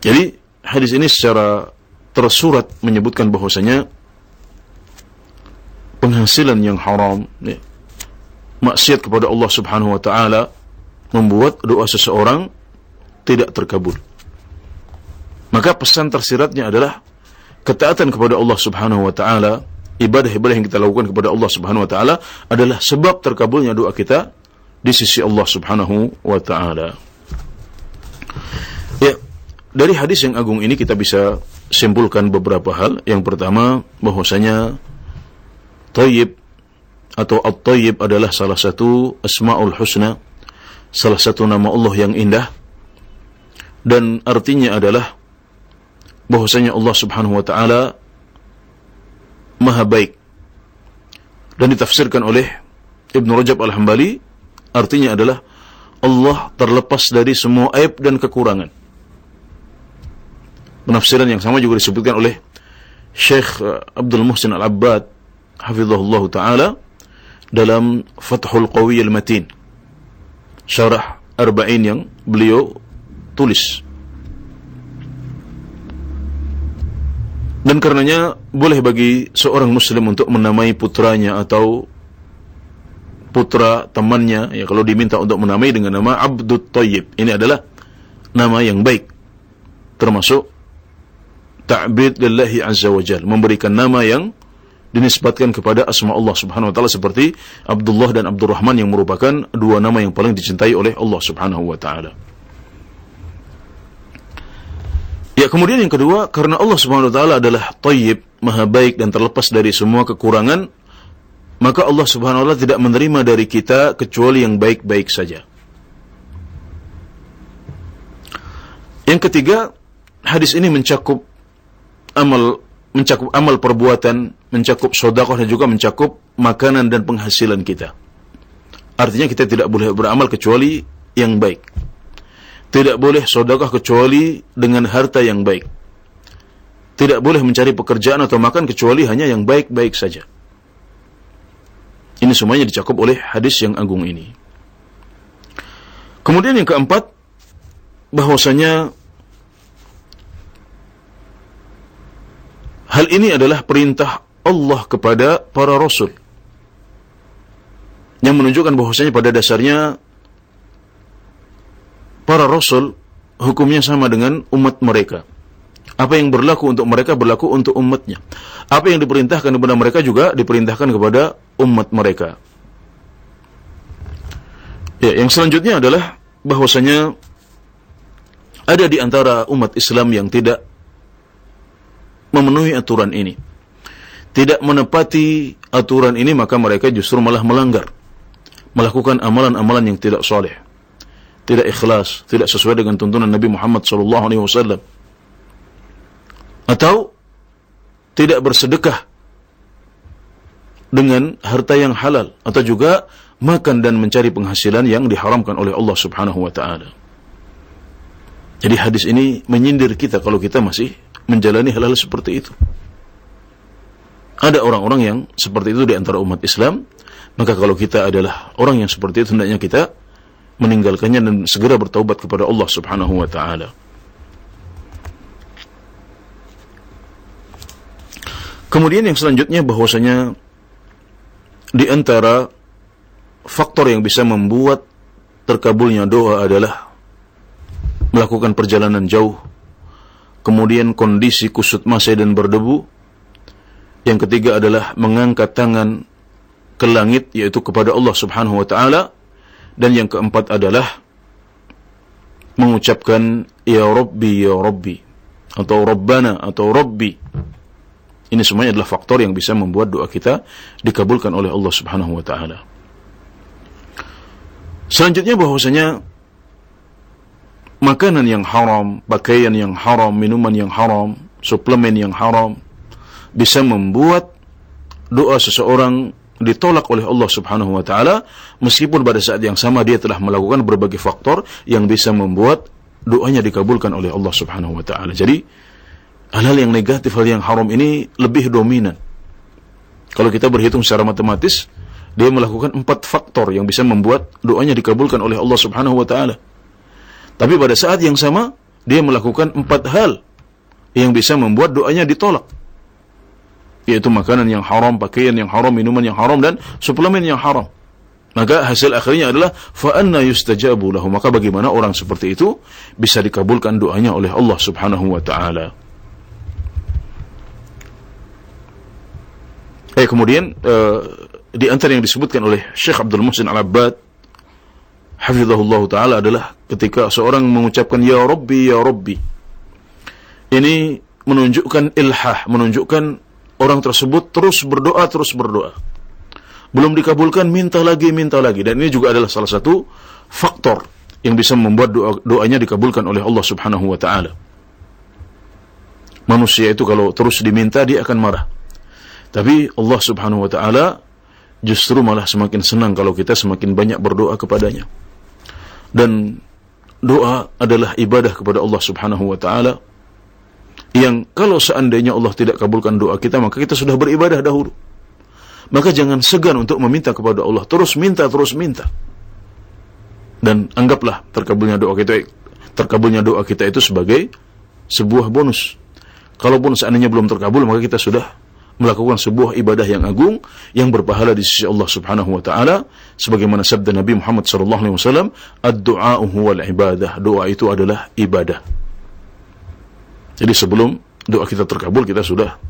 Jadi hadis ini secara tersurat menyebutkan bahwasanya penghasilan yang haram, ya, maksiat kepada Allah Subhanahu wa taala membuat doa seseorang tidak terkabul. Maka pesan tersiratnya adalah ketaatan kepada Allah Subhanahu wa taala, ibadah-ibadah yang kita lakukan kepada Allah Subhanahu wa taala adalah sebab terkabulnya doa kita di sisi Allah Subhanahu wa taala. Ya, dari hadis yang agung ini kita bisa simpulkan beberapa hal. Yang pertama, bahwasanya Thayyib atau At-Thayyib adalah salah satu Asmaul Husna, salah satu nama Allah yang indah, dan artinya adalah bahwasanya Allah Subhanahu wa taala Maha Baik. Dan ditafsirkan oleh Ibn Rajab Al-Hambali, artinya adalah Allah terlepas dari semua aib dan kekurangan. Penafsiran yang sama juga disebutkan oleh Syekh Abdul Muhsin Al-Abbad hafizahullah ta'ala dalam Fathul Qawi Al-Matin, syarah Arba'in yang beliau tulis. Dan karenanya boleh bagi seorang muslim untuk menamai putranya atau putra temannya, ya, kalau diminta untuk menamai dengan nama Abdut Thayyib. Ini adalah nama yang baik, termasuk ta'bid lillahi azza wa jal, memberikan nama yang dinisbatkan kepada asma Allah subhanahu wa ta'ala, seperti Abdullah dan Abdurrahman yang merupakan dua nama yang paling dicintai oleh Allah subhanahu wa ta'ala. Ya, kemudian yang kedua, karena Allah subhanahu wa ta'ala adalah Thayyib, maha baik dan terlepas dari semua kekurangan, maka Allah subhanahu wa ta'ala tidak menerima dari kita kecuali yang baik-baik saja. Yang ketiga, hadis ini mencakup amal perbuatan, mencakup sedekah, dan juga mencakup makanan dan penghasilan kita. Artinya kita tidak boleh beramal kecuali yang baik. Tidak boleh sedekah kecuali dengan harta yang baik. Tidak boleh mencari pekerjaan atau makan kecuali hanya yang baik-baik saja. Ini semuanya dicakup oleh hadis yang agung ini. Kemudian yang keempat, bahwasanya hal ini adalah perintah Allah kepada para rasul, yang menunjukkan bahwasanya pada dasarnya para rasul hukumnya sama dengan umat mereka. Apa yang berlaku untuk mereka berlaku untuk umatnya. Apa yang diperintahkan kepada mereka juga diperintahkan kepada umat mereka. Ya, yang selanjutnya adalah bahwasanya ada di antara umat Islam yang tidak memenuhi aturan ini, tidak menepati aturan ini, maka mereka justru malah melanggar, melakukan amalan-amalan yang tidak saleh, tidak ikhlas, tidak sesuai dengan tuntunan Nabi Muhammad SAW, atau tidak bersedekah dengan harta yang halal, atau juga makan dan mencari penghasilan yang diharamkan oleh Allah Subhanahu wa ta'ala. Jadi hadis ini menyindir kita kalau kita masih menjalani hal-hal seperti itu. Ada orang-orang yang seperti itu di antara umat Islam, maka kalau kita adalah orang yang seperti itu, hendaknya kita meninggalkannya dan segera bertaubat kepada Allah Subhanahu wa ta'ala. Kemudian yang selanjutnya, bahwasanya di antara faktor yang bisa membuat terkabulnya doa adalah melakukan perjalanan jauh, kemudian kondisi kusut masai dan berdebu. Yang ketiga adalah mengangkat tangan ke langit, yaitu kepada Allah Subhanahu wa ta'ala. Dan yang keempat adalah mengucapkan ya Rabbi, ya Rabbi, atau Rabbana, atau Rabbi. Ini semuanya adalah faktor yang bisa membuat doa kita dikabulkan oleh Allah Subhanahu wa ta'ala. Selanjutnya, bahwasanya makanan yang haram, pakaian yang haram, minuman yang haram, suplemen yang haram bisa membuat doa seseorang ditolak oleh Allah Subhanahu wa ta'ala, meskipun pada saat yang sama dia telah melakukan berbagai faktor yang bisa membuat doanya dikabulkan oleh Allah Subhanahu wa ta'ala. Jadi hal-hal yang negatif, hal yang haram ini lebih dominan. Kalau kita berhitung secara matematis, dia melakukan 4 faktor yang bisa membuat doanya dikabulkan oleh Allah Subhanahu wa ta'ala. Tapi pada saat yang sama, dia melakukan 4 hal yang bisa membuat doanya ditolak, yaitu makanan yang haram, pakaian yang haram, minuman yang haram, dan suplemen yang haram. Maka hasil akhirnya adalah fa'anna yustajabu lahu. Maka bagaimana orang seperti itu bisa dikabulkan doanya oleh Allah Subhanahu wa ta'ala. Kemudian di antara yang disebutkan oleh Syekh Abdul Muhsin Al-Abbad hafizahullah ta'ala adalah ketika seorang mengucapkan ya Rabbi, ya Rabbi. Ini menunjukkan ilhah, menunjukkan orang tersebut terus berdoa. Belum dikabulkan, minta lagi. Dan ini juga adalah salah satu faktor yang bisa membuat doanya dikabulkan oleh Allah Subhanahu wa ta'ala. Manusia itu kalau terus diminta, dia akan marah. Tapi Allah Subhanahu wa taala justru malah semakin senang kalau kita semakin banyak berdoa kepadanya. Dan doa adalah ibadah kepada Allah Subhanahu wa taala yang kalau seandainya Allah tidak kabulkan doa kita, maka kita sudah beribadah dahulu. Maka jangan segan untuk meminta kepada Allah, terus minta. Dan anggaplah terkabulnya doa kita itu sebagai sebuah bonus. Kalaupun seandainya belum terkabul, maka kita sudah melakukan sebuah ibadah yang agung yang berpahala di sisi Allah Subhanahu wa taala, sebagaimana sabda Nabi Muhammad sallallahu alaihi wasallam, ad-du'a huwal ibadah. Doa itu adalah ibadah. Jadi sebelum doa kita terkabul, kita sudah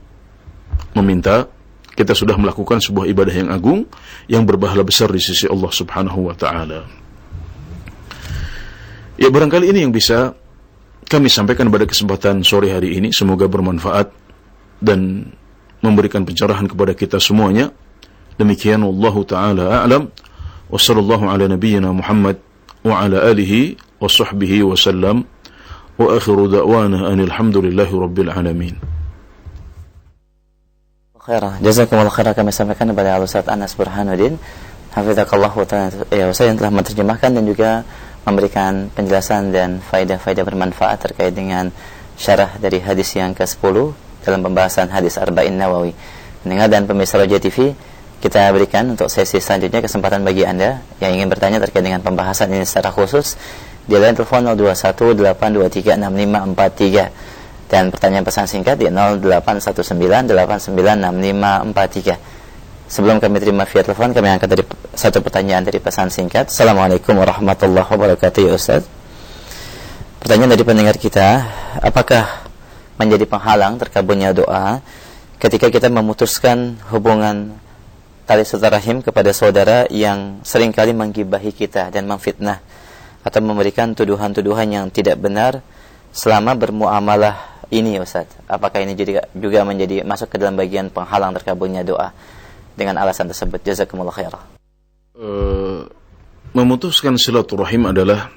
meminta, kita sudah melakukan sebuah ibadah yang agung yang berpahala besar di sisi Allah Subhanahu wa taala. Ya, barangkali ini yang bisa kami sampaikan pada kesempatan sore hari ini. Semoga bermanfaat dan memberikan pencerahan kepada kita semuanya. Demikian wallahu taala a'lam. Wa sallallahu ala nabiyyina Muhammad wa ala alihi wa sahbihi wa sallam. Wa akhiru da'wana anil hamdulillahi rabbil alamin. Khairah. Jazakumullah khairah kami sampaikan kepada Al-Ustaz Anas Burhanuddin hafizakallah wa ta'ala ya Ustaz, yang telah menerjemahkan dan juga memberikan penjelasan dan faedah-faedah bermanfaat terkait dengan syarah dari hadis yang ke-10 dalam pembahasan hadis Arba'in Nawawi. Pendengar dan pemirsa Roja TV, kita berikan untuk sesi selanjutnya kesempatan bagi Anda yang ingin bertanya terkait dengan pembahasan ini secara khusus di line telepon 0218236543 dan pertanyaan pesan singkat di 0819896543. Sebelum kami terima via telepon, kami angkat dari satu pertanyaan dari pesan singkat. Assalamualaikum warahmatullahi wabarakatuh ya Ustaz. Pertanyaan dari pendengar kita, apakah menjadi penghalang terkabulnya doa ketika kita memutuskan hubungan tali silaturahim kepada saudara yang seringkali menggibahi kita dan memfitnah atau memberikan tuduhan-tuduhan yang tidak benar selama bermuamalah ini Ustaz? Apakah ini juga menjadi masuk ke dalam bagian penghalang terkabulnya doa dengan alasan tersebut? Jazakumullah khairah. Memutuskan silaturahim adalah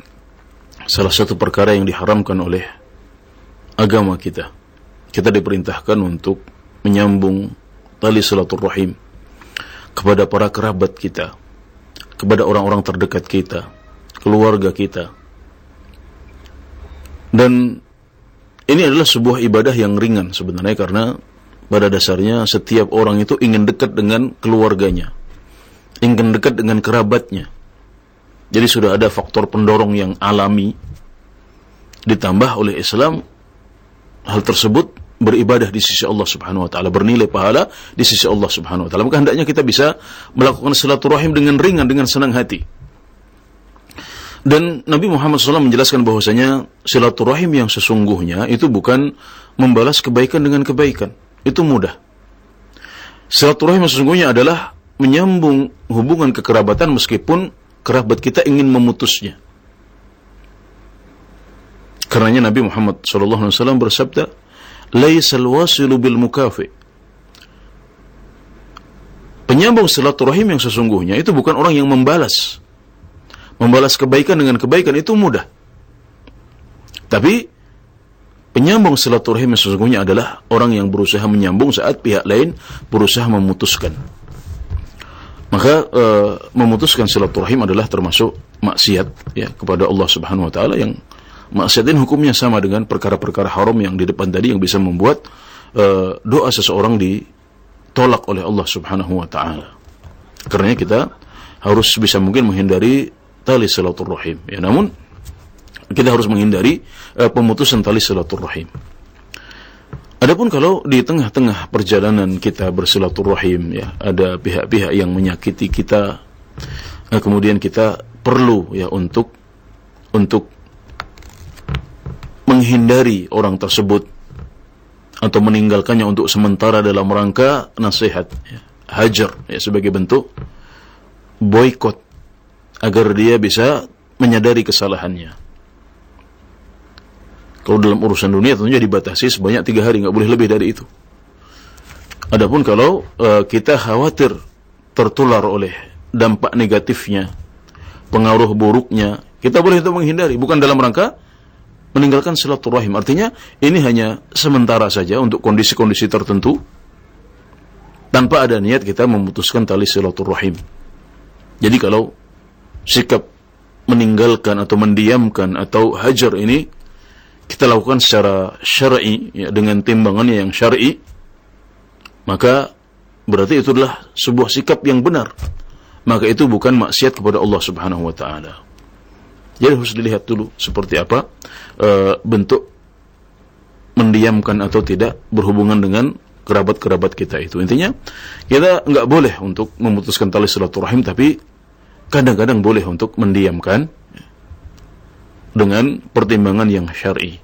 salah satu perkara yang diharamkan oleh agama kita. Kita diperintahkan untuk menyambung tali silaturahim kepada para kerabat kita, kepada orang-orang terdekat kita, keluarga kita. Dan ini adalah sebuah ibadah yang ringan sebenarnya, karena pada dasarnya setiap orang itu ingin dekat dengan keluarganya, ingin dekat dengan kerabatnya. Jadi sudah ada faktor pendorong yang alami, ditambah oleh Islam, hal tersebut beribadah di sisi Allah Subhanahu wa taala, bernilai pahala di sisi Allah Subhanahu wa taala. Maka hendaknya kita bisa melakukan silaturahim dengan ringan, dengan senang hati. Dan Nabi Muhammad SAW menjelaskan bahwasanya silaturahim yang sesungguhnya itu bukan membalas kebaikan dengan kebaikan. Itu mudah. Silaturahim yang sesungguhnya adalah menyambung hubungan kekerabatan meskipun kerabat kita ingin memutusnya. Karenanya Nabi Muhammad SAW bersabda, "Laisal wasilu bil mukafi." Penyambung silaturahim yang sesungguhnya itu bukan orang yang membalas kebaikan dengan kebaikan, itu mudah. Tapi penyambung silaturahim yang sesungguhnya adalah orang yang berusaha menyambung saat pihak lain berusaha memutuskan. Maka memutuskan silaturahim adalah termasuk maksiat ya kepada Allah Subhanahu wa taala, yang maksiat ini hukumnya sama dengan perkara-perkara haram yang di depan tadi, yang bisa membuat doa seseorang ditolak oleh Allah Subhanahu wa taala. Karena kita harus bisa mungkin menghindari tali silaturahim ya, namun kita harus menghindari pemutusan tali silaturahim. Adapun kalau di tengah-tengah perjalanan kita bersilaturahim ya, ada pihak-pihak yang menyakiti kita, kemudian kita perlu ya untuk menghindari orang tersebut atau meninggalkannya untuk sementara dalam rangka nasihat ya, hajar ya, sebagai bentuk boikot agar dia bisa menyadari kesalahannya. Kalau dalam urusan dunia tentunya dibatasi sebanyak 3 hari, nggak boleh lebih dari itu. Adapun kalau kita khawatir tertular oleh dampak negatifnya, pengaruh buruknya, kita boleh itu menghindari, bukan dalam rangka meninggalkan silaturahim. Artinya ini hanya sementara saja untuk kondisi-kondisi tertentu. tanpa ada niat kita memutuskan tali silaturahim. Jadi kalau sikap meninggalkan atau mendiamkan atau hajar ini kita lakukan secara syar'i, ya, dengan timbangannya yang syar'i, maka berarti itu adalah sebuah sikap yang benar. Maka itu bukan maksiat kepada Allah Subhanahu wa taala. Jadi harus dilihat dulu seperti apa bentuk mendiamkan atau tidak berhubungan dengan kerabat-kerabat kita itu. Intinya kita enggak boleh untuk memutuskan tali silaturahim, tapi kadang-kadang boleh untuk mendiamkan dengan pertimbangan yang syar'i.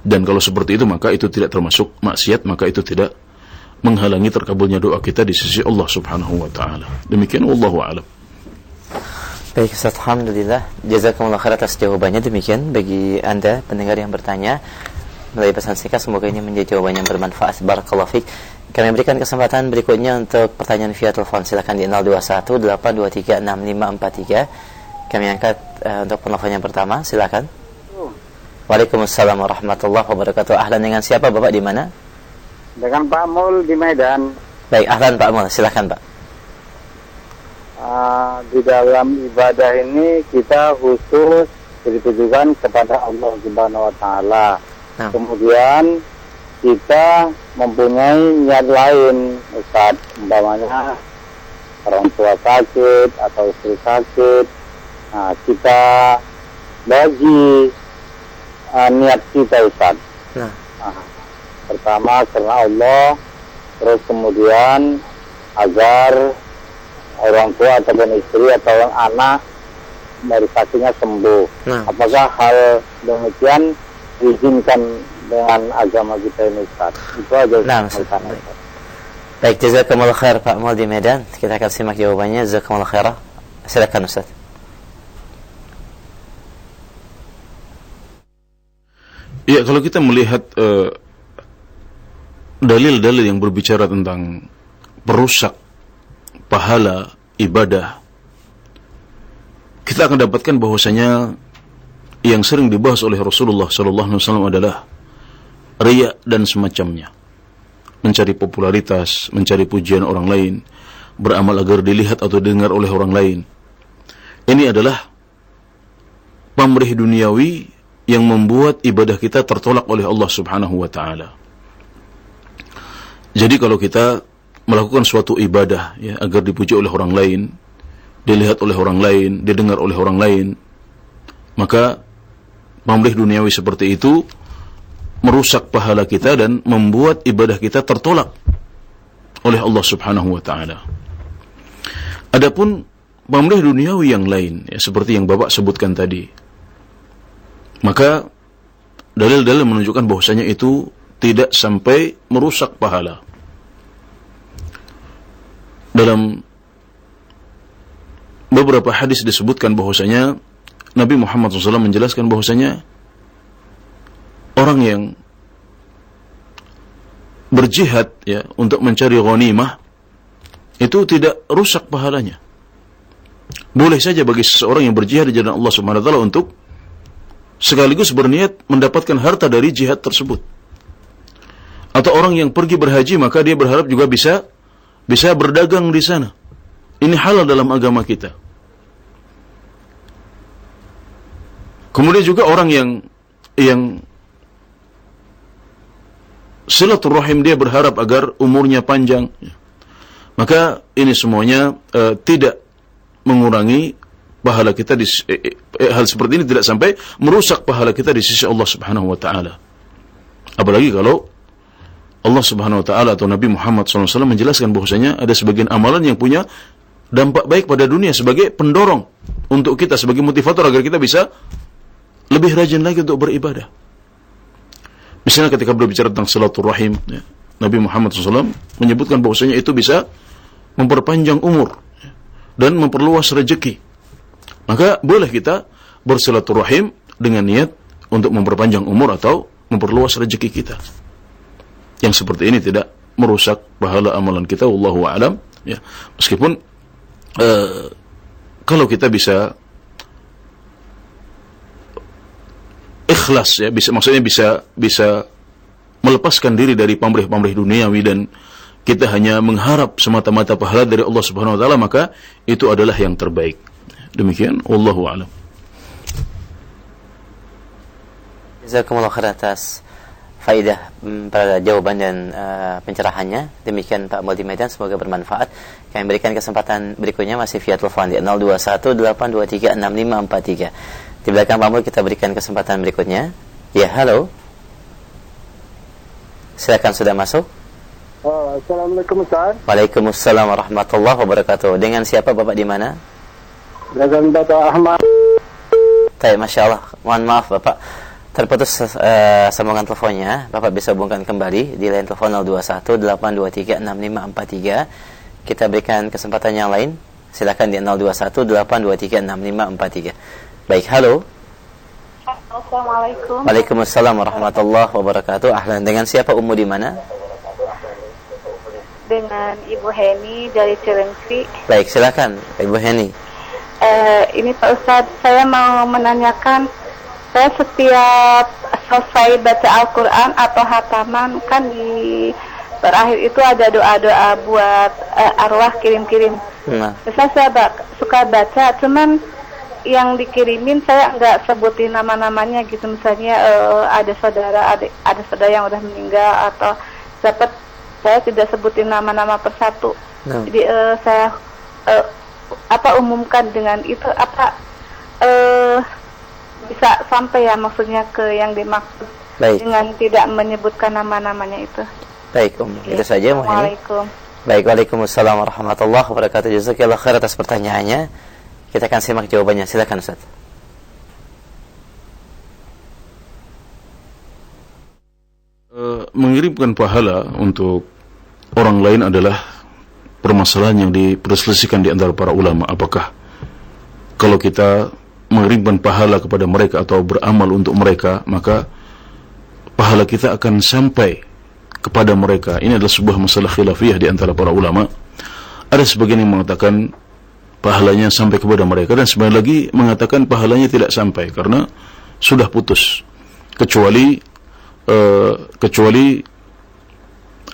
Dan kalau seperti itu maka itu tidak termasuk maksiat, maka itu tidak menghalangi terkabulnya doa kita di sisi Allah Subhanahu wa taala. Demikian, wallahu a'lam. Baik Ustaz, alhamdulillah, jazakumullah khair atas jawabannya. Demikian bagi Anda pendengar yang bertanya melalui pesan singkat, semoga ini menjadi jawaban yang bermanfaat. Barakallahu fiik. Kami berikan kesempatan berikutnya untuk pertanyaan via telepon. Silakan di 0218236543. Kami angkat untuk penelpon yang pertama. Silakan. Waalaikumsalam warahmatullahi wabarakatuh. Ahlan, dengan siapa Bapak, di mana? Dengan Pak Mul di Medan. Baik, ahlan Pak Mul, silakan Pak. Di dalam ibadah ini kita khusus ditujukan kepada Allah Subhanahu wa taala. Nah. Kemudian kita mempunyai niat lain, Ustaz, umpamanya orang tua sakit atau istri sakit. Nah, kita bagi niat kita, Ustaz. Nah. Pertama karena Allah, terus kemudian agar orang tua ataupun istri atau anak dari sakitnya sembuh. Nah. Apakah hal demikian diizinkan dengan agama kita ini, Ustaz? Itu aja. Nah, baik, jazakumullah khair Pak Mul di Medan. Kita akan simak jawabannya. Jazakumullah khairah. Silakan Ustaz. Ya, kalau kita melihat dalil-dalil yang berbicara tentang perusak pahala ibadah, kita akan dapatkan bahwasanya yang sering dibahas oleh Rasulullah SAW adalah riya dan semacamnya. Mencari popularitas, mencari pujian orang lain, beramal agar dilihat atau dengar oleh orang lain. Ini adalah pamrih duniawi yang membuat ibadah kita tertolak oleh Allah Subhanahu wa taala. Jadi kalau kita melakukan suatu ibadah, ya, agar dipuji oleh orang lain, dilihat oleh orang lain, didengar oleh orang lain, maka pamrih duniawi seperti itu merusak pahala kita dan membuat ibadah kita tertolak oleh Allah Subhanahu wa taala. Adapun pamrih duniawi yang lain, ya, seperti yang Bapak sebutkan tadi, maka dalil-dalil menunjukkan bahwasanya itu tidak sampai merusak pahala. Dalam beberapa hadis disebutkan bahwasanya Nabi Muhammad SAW menjelaskan bahwasanya orang yang berjihad, ya, untuk mencari ghanimah itu tidak rusak pahalanya. Boleh saja bagi seseorang yang berjihad di jalan Allah Subhanahu wa taala untuk sekaligus berniat mendapatkan harta dari jihad tersebut. Atau orang yang pergi berhaji, maka dia berharap juga bisa berdagang di sana. Ini halal dalam agama kita. Kemudian juga orang yang silaturahim, dia berharap agar umurnya panjang, maka ini semuanya tidak mengurangi pahala kita hal seperti ini tidak sampai merusak pahala kita di sisi Allah Subhanahu wa taala. Apalagi kalau Allah Subhanahu wa taala atau Nabi Muhammad SAW menjelaskan bahwasanya ada sebagian amalan yang punya dampak baik pada dunia sebagai pendorong untuk kita, sebagai motivator agar kita bisa lebih rajin lagi untuk beribadah. Misalnya ketika berbicara tentang silaturahim, ya, Nabi Muhammad SAW menyebutkan bahwasanya itu bisa memperpanjang umur, ya, dan memperluas rezeki. Maka boleh kita bersilaturahim dengan niat untuk memperpanjang umur atau memperluas rezeki kita. Yang seperti ini tidak merusak pahala amalan kita, wallahu a'lam, ya. Meskipun kalau kita bisa ikhlas, ya, maksudnya bisa melepaskan diri dari pamrih-pamrih duniawi dan kita hanya mengharap semata-mata pahala dari Allah Subhanahu wa taala, maka itu adalah yang terbaik. Demikian, wallahu a'lam. Jazakumullah khair atas faidah pada jawaban dan pencerahannya. Demikian Pak Muldi Medan, semoga bermanfaat. Kami berikan kesempatan berikutnya masih via telepon di 0218236543. Di belakang Pak Muldi kita berikan kesempatan berikutnya. Ya, halo. Silakan, sudah masuk. Assalamualaikum Ustaz. Waalaikumsalam warahmatullahi wabarakatuh. Dengan siapa Bapak, di mana? Dengan Bapak Ahmad. Baik, Masya Allah. Mohon maaf Bapak, terputus sambungan teleponnya. Bapak bisa hubungkan kembali di line telepon 0218236543. Kita berikan kesempatan yang lain. Silakan di 0218236543. Baik, halo. Assalamualaikum. Waalaikumsalam warahmatullahi wabarakatuh. Ahlan, dengan siapa, Ummu di mana? Dengan Ibu Heni dari Cilengsi. Baik, silakan Ibu Heni. Ini Pak Ustadz, saya mau menanyakan, saya setiap selesai baca Al-Quran atau hataman, kan di terakhir itu ada doa-doa buat arwah kirim-kirim. Nah. Saya suka baca, cuman yang dikirimin saya nggak sebutin nama-namanya gitu. Misalnya ada saudara yang udah meninggal atau dapat, saya tidak sebutin nama-nama persatu. No. Jadi saya umumkan dengan itu bisa sampai ya maksudnya ke yang dimaksud. Baik. Dengan tidak menyebutkan nama-namanya itu. Baik, itu saja Mu Heni. Assalamualaikum. Baik, waalaikumsalam warahmatullahi wabarakatuh. Jazakallahu khair atas pertanyaannya. Kita akan simak jawabannya. Silakan Ustaz. Mengirimkan pahala untuk orang lain adalah permasalahan yang diperselisihkan di antara para ulama. Apakah kalau kita mengirimkan pahala kepada mereka atau beramal untuk mereka, maka pahala kita akan sampai kepada mereka? Ini adalah sebuah masalah khilafiyah di antara para ulama. Ada sebagian yang mengatakan pahalanya sampai kepada mereka, dan sebagian lagi mengatakan pahalanya tidak sampai karena sudah putus, kecuali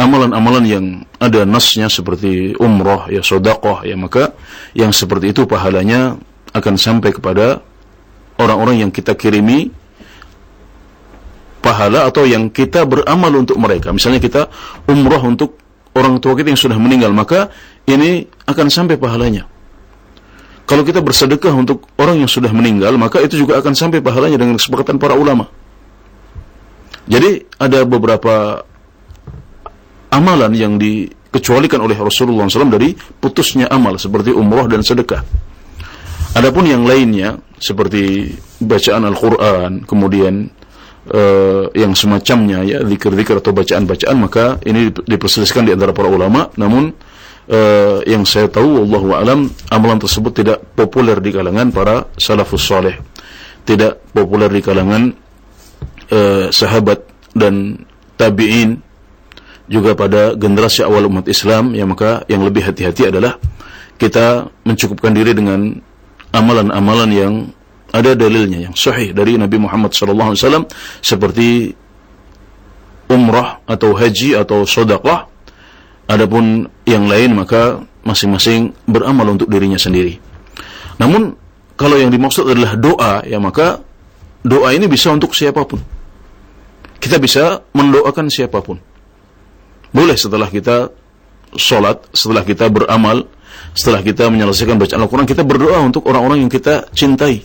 amalan-amalan yang ada nasnya seperti umrah, ya sedekah, ya maka yang seperti itu pahalanya akan sampai kepada orang-orang yang kita kirimi pahala, atau yang kita beramal untuk mereka. Misalnya kita umrah untuk orang tua kita yang sudah meninggal, maka ini akan sampai pahalanya. Kalau kita bersedekah untuk orang yang sudah meninggal, maka itu juga akan sampai pahalanya dengan kesepakatan para ulama. Jadi ada beberapa amalan yang dikecualikan oleh Rasulullah SAW dari putusnya amal, seperti umrah dan sedekah. Adapun yang lainnya seperti bacaan Al-Quran, kemudian yang semacamnya, ya zikir-zikir atau bacaan-bacaan, maka ini diperselisihkan di antara para ulama. Namun yang saya tahu, wallahu a'lam, amalan tersebut tidak populer di kalangan para salafus saleh, tidak populer di kalangan sahabat dan tabi'in, juga pada generasi awal umat Islam. Ya maka yang lebih hati-hati adalah kita mencukupkan diri dengan amalan-amalan yang ada dalilnya, yang sahih dari Nabi Muhammad SAW, seperti umrah atau haji atau sedekah. Adapun yang lain maka masing-masing beramal untuk dirinya sendiri. Namun kalau yang dimaksud adalah doa, ya maka doa ini bisa untuk siapapun. Kita bisa mendoakan siapapun. Boleh setelah kita sholat, setelah kita beramal, setelah kita menyelesaikan bacaan Al-Quran, kita berdoa untuk orang-orang yang kita cintai,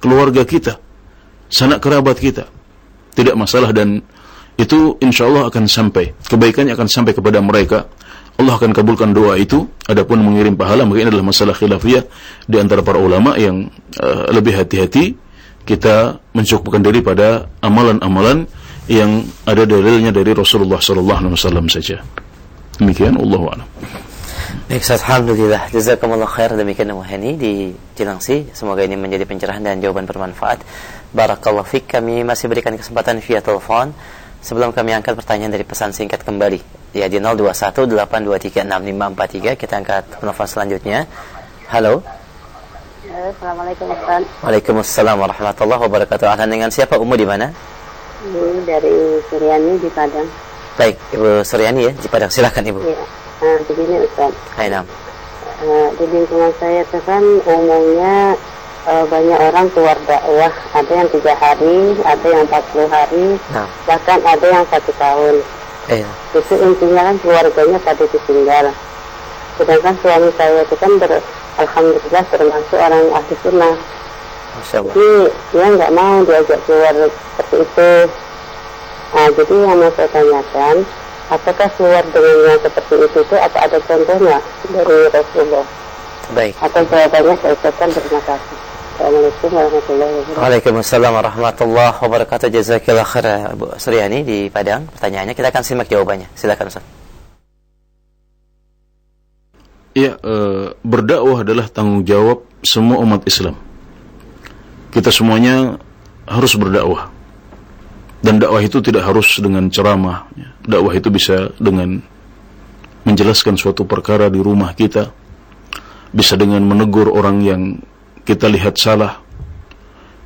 keluarga kita, sanak kerabat kita. Tidak masalah, dan itu insya Allah akan sampai, kebaikannya akan sampai kepada mereka. Allah akan kabulkan doa itu. Adapun mengirim pahala, maka ini adalah masalah khilafiyah di antara para ulama yang lebih hati-hati. Kita mencukupkan diri pada amalan-amalan yang ada dalilnya dari Rasulullah SAW saja. Demikian, Allahu a'lam. Baik, alhamdulillah, jazakumullah khair. Demikian Ummu Heni di Cilengsi. Semoga ini menjadi pencerahan dan jawaban bermanfaat. Barakallahu fik. Kami masih berikan kesempatan via telepon sebelum kami angkat pertanyaan dari pesan singkat kembali. Ya, di 0218236543. Kita angkat telepon selanjutnya. Halo. Assalamualaikum Ustaz. Waalaikumsalam warahmatullahi wabarakatuh. Ahlan, dengan siapa? Ummu di mana? Dari Suryani di Padang. Baik, Ibu Suryani ya, di Padang. Silakan Ibu. Ya. Begini Ustaz. Hai, Nam. Di lingkungan saya itu kan umumnya banyak orang keluar dakwah, ada yang 3 hari, ada yang 40 hari, bahkan ada yang 1 tahun. Itu intinya kan keluarganya pada ditinggal. Sedangkan suami saya itu kan alhamdulillah termasuk orang ahli sunnah. Jadi dia nggak mau diajak keluar seperti itu. Jadi yang mau saya tanyakan, apakah keluar dengan yang seperti itu apa ada contohnya dari Rasulullah? Baik. Atau jawabannya saya ucapkan terima kasih. Assalamualaikum warahmatullahi wabarakatuh. Waalaikumsalam warahmatullahi wabarakatuh. Jazakallah khair Bu Suryani di Padang. Pertanyaannya kita akan simak jawabannya. Silakan Ustaz. Ya, berdakwah adalah tanggung jawab semua umat Islam. Kita semuanya harus berdakwah. Dan dakwah itu tidak harus dengan ceramah. Dakwah itu bisa dengan menjelaskan suatu perkara di rumah kita, bisa dengan menegur orang yang kita lihat salah,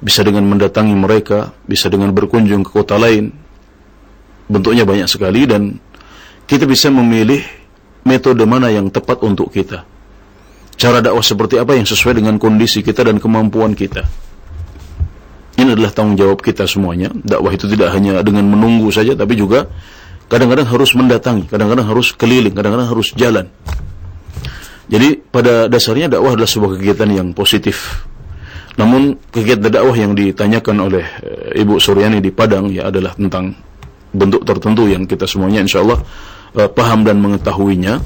bisa dengan mendatangi mereka, bisa dengan berkunjung ke kota lain. Bentuknya banyak sekali dan kita bisa memilih metode mana yang tepat untuk kita. Cara dakwah seperti apa yang sesuai dengan kondisi kita dan kemampuan kita. Ini adalah tanggung jawab kita semuanya. Dakwah itu tidak hanya dengan menunggu saja, tapi juga kadang-kadang harus mendatangi, kadang-kadang harus keliling, kadang-kadang harus jalan. Jadi pada dasarnya dakwah adalah sebuah kegiatan yang positif. Namun kegiatan dakwah yang ditanyakan oleh Ibu Suryani di Padang ya adalah tentang bentuk tertentu yang kita semuanya insyaallah paham dan mengetahuinya.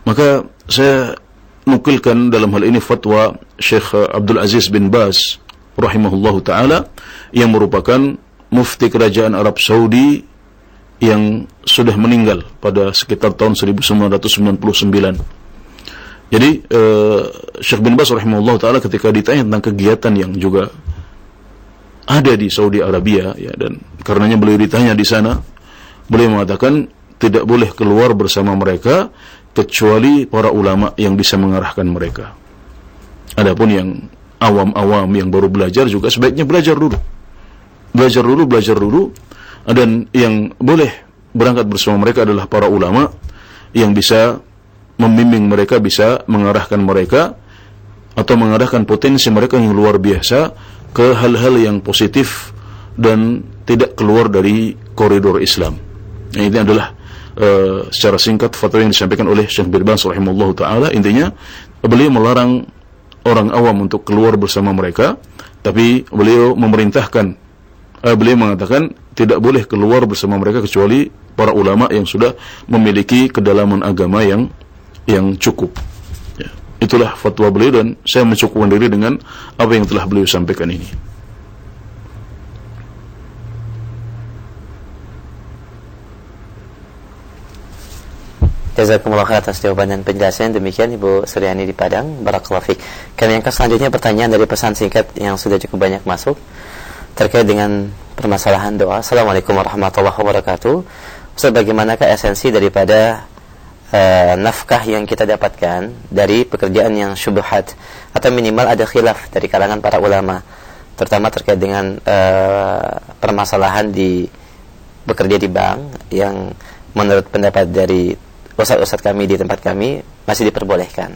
Maka saya nukilkan dalam hal ini fatwa Syekh Abdul Aziz bin Baz rahimahullahu taala yang merupakan mufti kerajaan Arab Saudi yang sudah meninggal pada sekitar tahun 1999. Jadi Syekh bin Baz rahimahullah ta'ala ketika ditanya tentang kegiatan yang juga ada di Saudi Arabia ya, dan karenanya beliau ditanya di sana, beliau mengatakan tidak boleh keluar bersama mereka kecuali para ulama yang bisa mengarahkan mereka. Adapun yang awam-awam yang baru belajar juga sebaiknya belajar dulu, dan yang boleh berangkat bersama mereka adalah para ulama yang bisa membimbing mereka, bisa mengarahkan mereka atau mengarahkan potensi mereka yang luar biasa ke hal-hal yang positif dan tidak keluar dari koridor Islam. Nah, ini adalah secara singkat fatwa yang disampaikan oleh Syekh bin Baz rahimahullahu taala. Intinya beliau melarang orang awam untuk keluar bersama mereka, tapi beliau memerintahkan, beliau mengatakan tidak boleh keluar bersama mereka kecuali para ulama yang sudah memiliki kedalaman agama yang cukup. Ya, itulah fatwa beliau dan saya mencukupkan diri dengan apa yang telah beliau sampaikan ini. Jazakumullah khair atas jawaban dan penjelasan. Demikian Ibu Suryani di Padang. Barakallahu fiik. Kami angkat selanjutnya pertanyaan dari pesan singkat yang sudah cukup banyak masuk terkait dengan permasalahan doa. Assalamualaikum warahmatullahi wabarakatuh. Ustaz, bagaimanakah esensi daripada nafkah yang kita dapatkan dari pekerjaan yang syubhat atau minimal ada khilaf dari kalangan para ulama, terutama terkait dengan permasalahan di bekerja di bank yang menurut pendapat dari ustaz-ustaz kami di tempat kami masih diperbolehkan.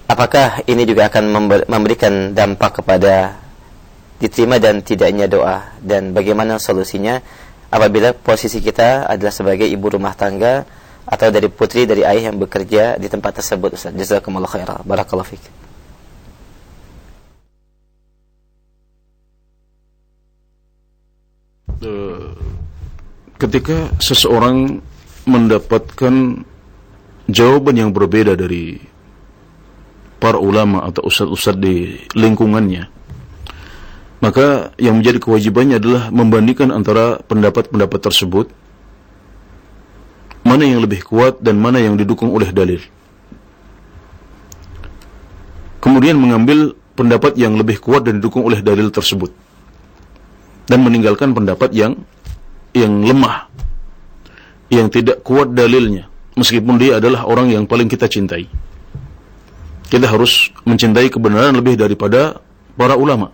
Apakah ini juga akan memberikan dampak kepada diterima dan tidaknya doa, dan bagaimana solusinya apabila posisi kita adalah sebagai ibu rumah tangga atau dari putri dari ayah yang bekerja di tempat tersebut, Ustaz? Jazakumullah khairan. Barakallahu fiik. Ketika seseorang mendapatkan jawaban yang berbeda dari para ulama atau ustaz-ustaz di lingkungannya, maka yang menjadi kewajibannya adalah membandingkan antara pendapat-pendapat tersebut, mana yang lebih kuat dan mana yang didukung oleh dalil. Kemudian mengambil pendapat yang lebih kuat dan didukung oleh dalil tersebut, dan meninggalkan pendapat yang lemah, yang tidak kuat dalilnya, meskipun dia adalah orang yang paling kita cintai. Kita harus mencintai kebenaran lebih daripada para ulama.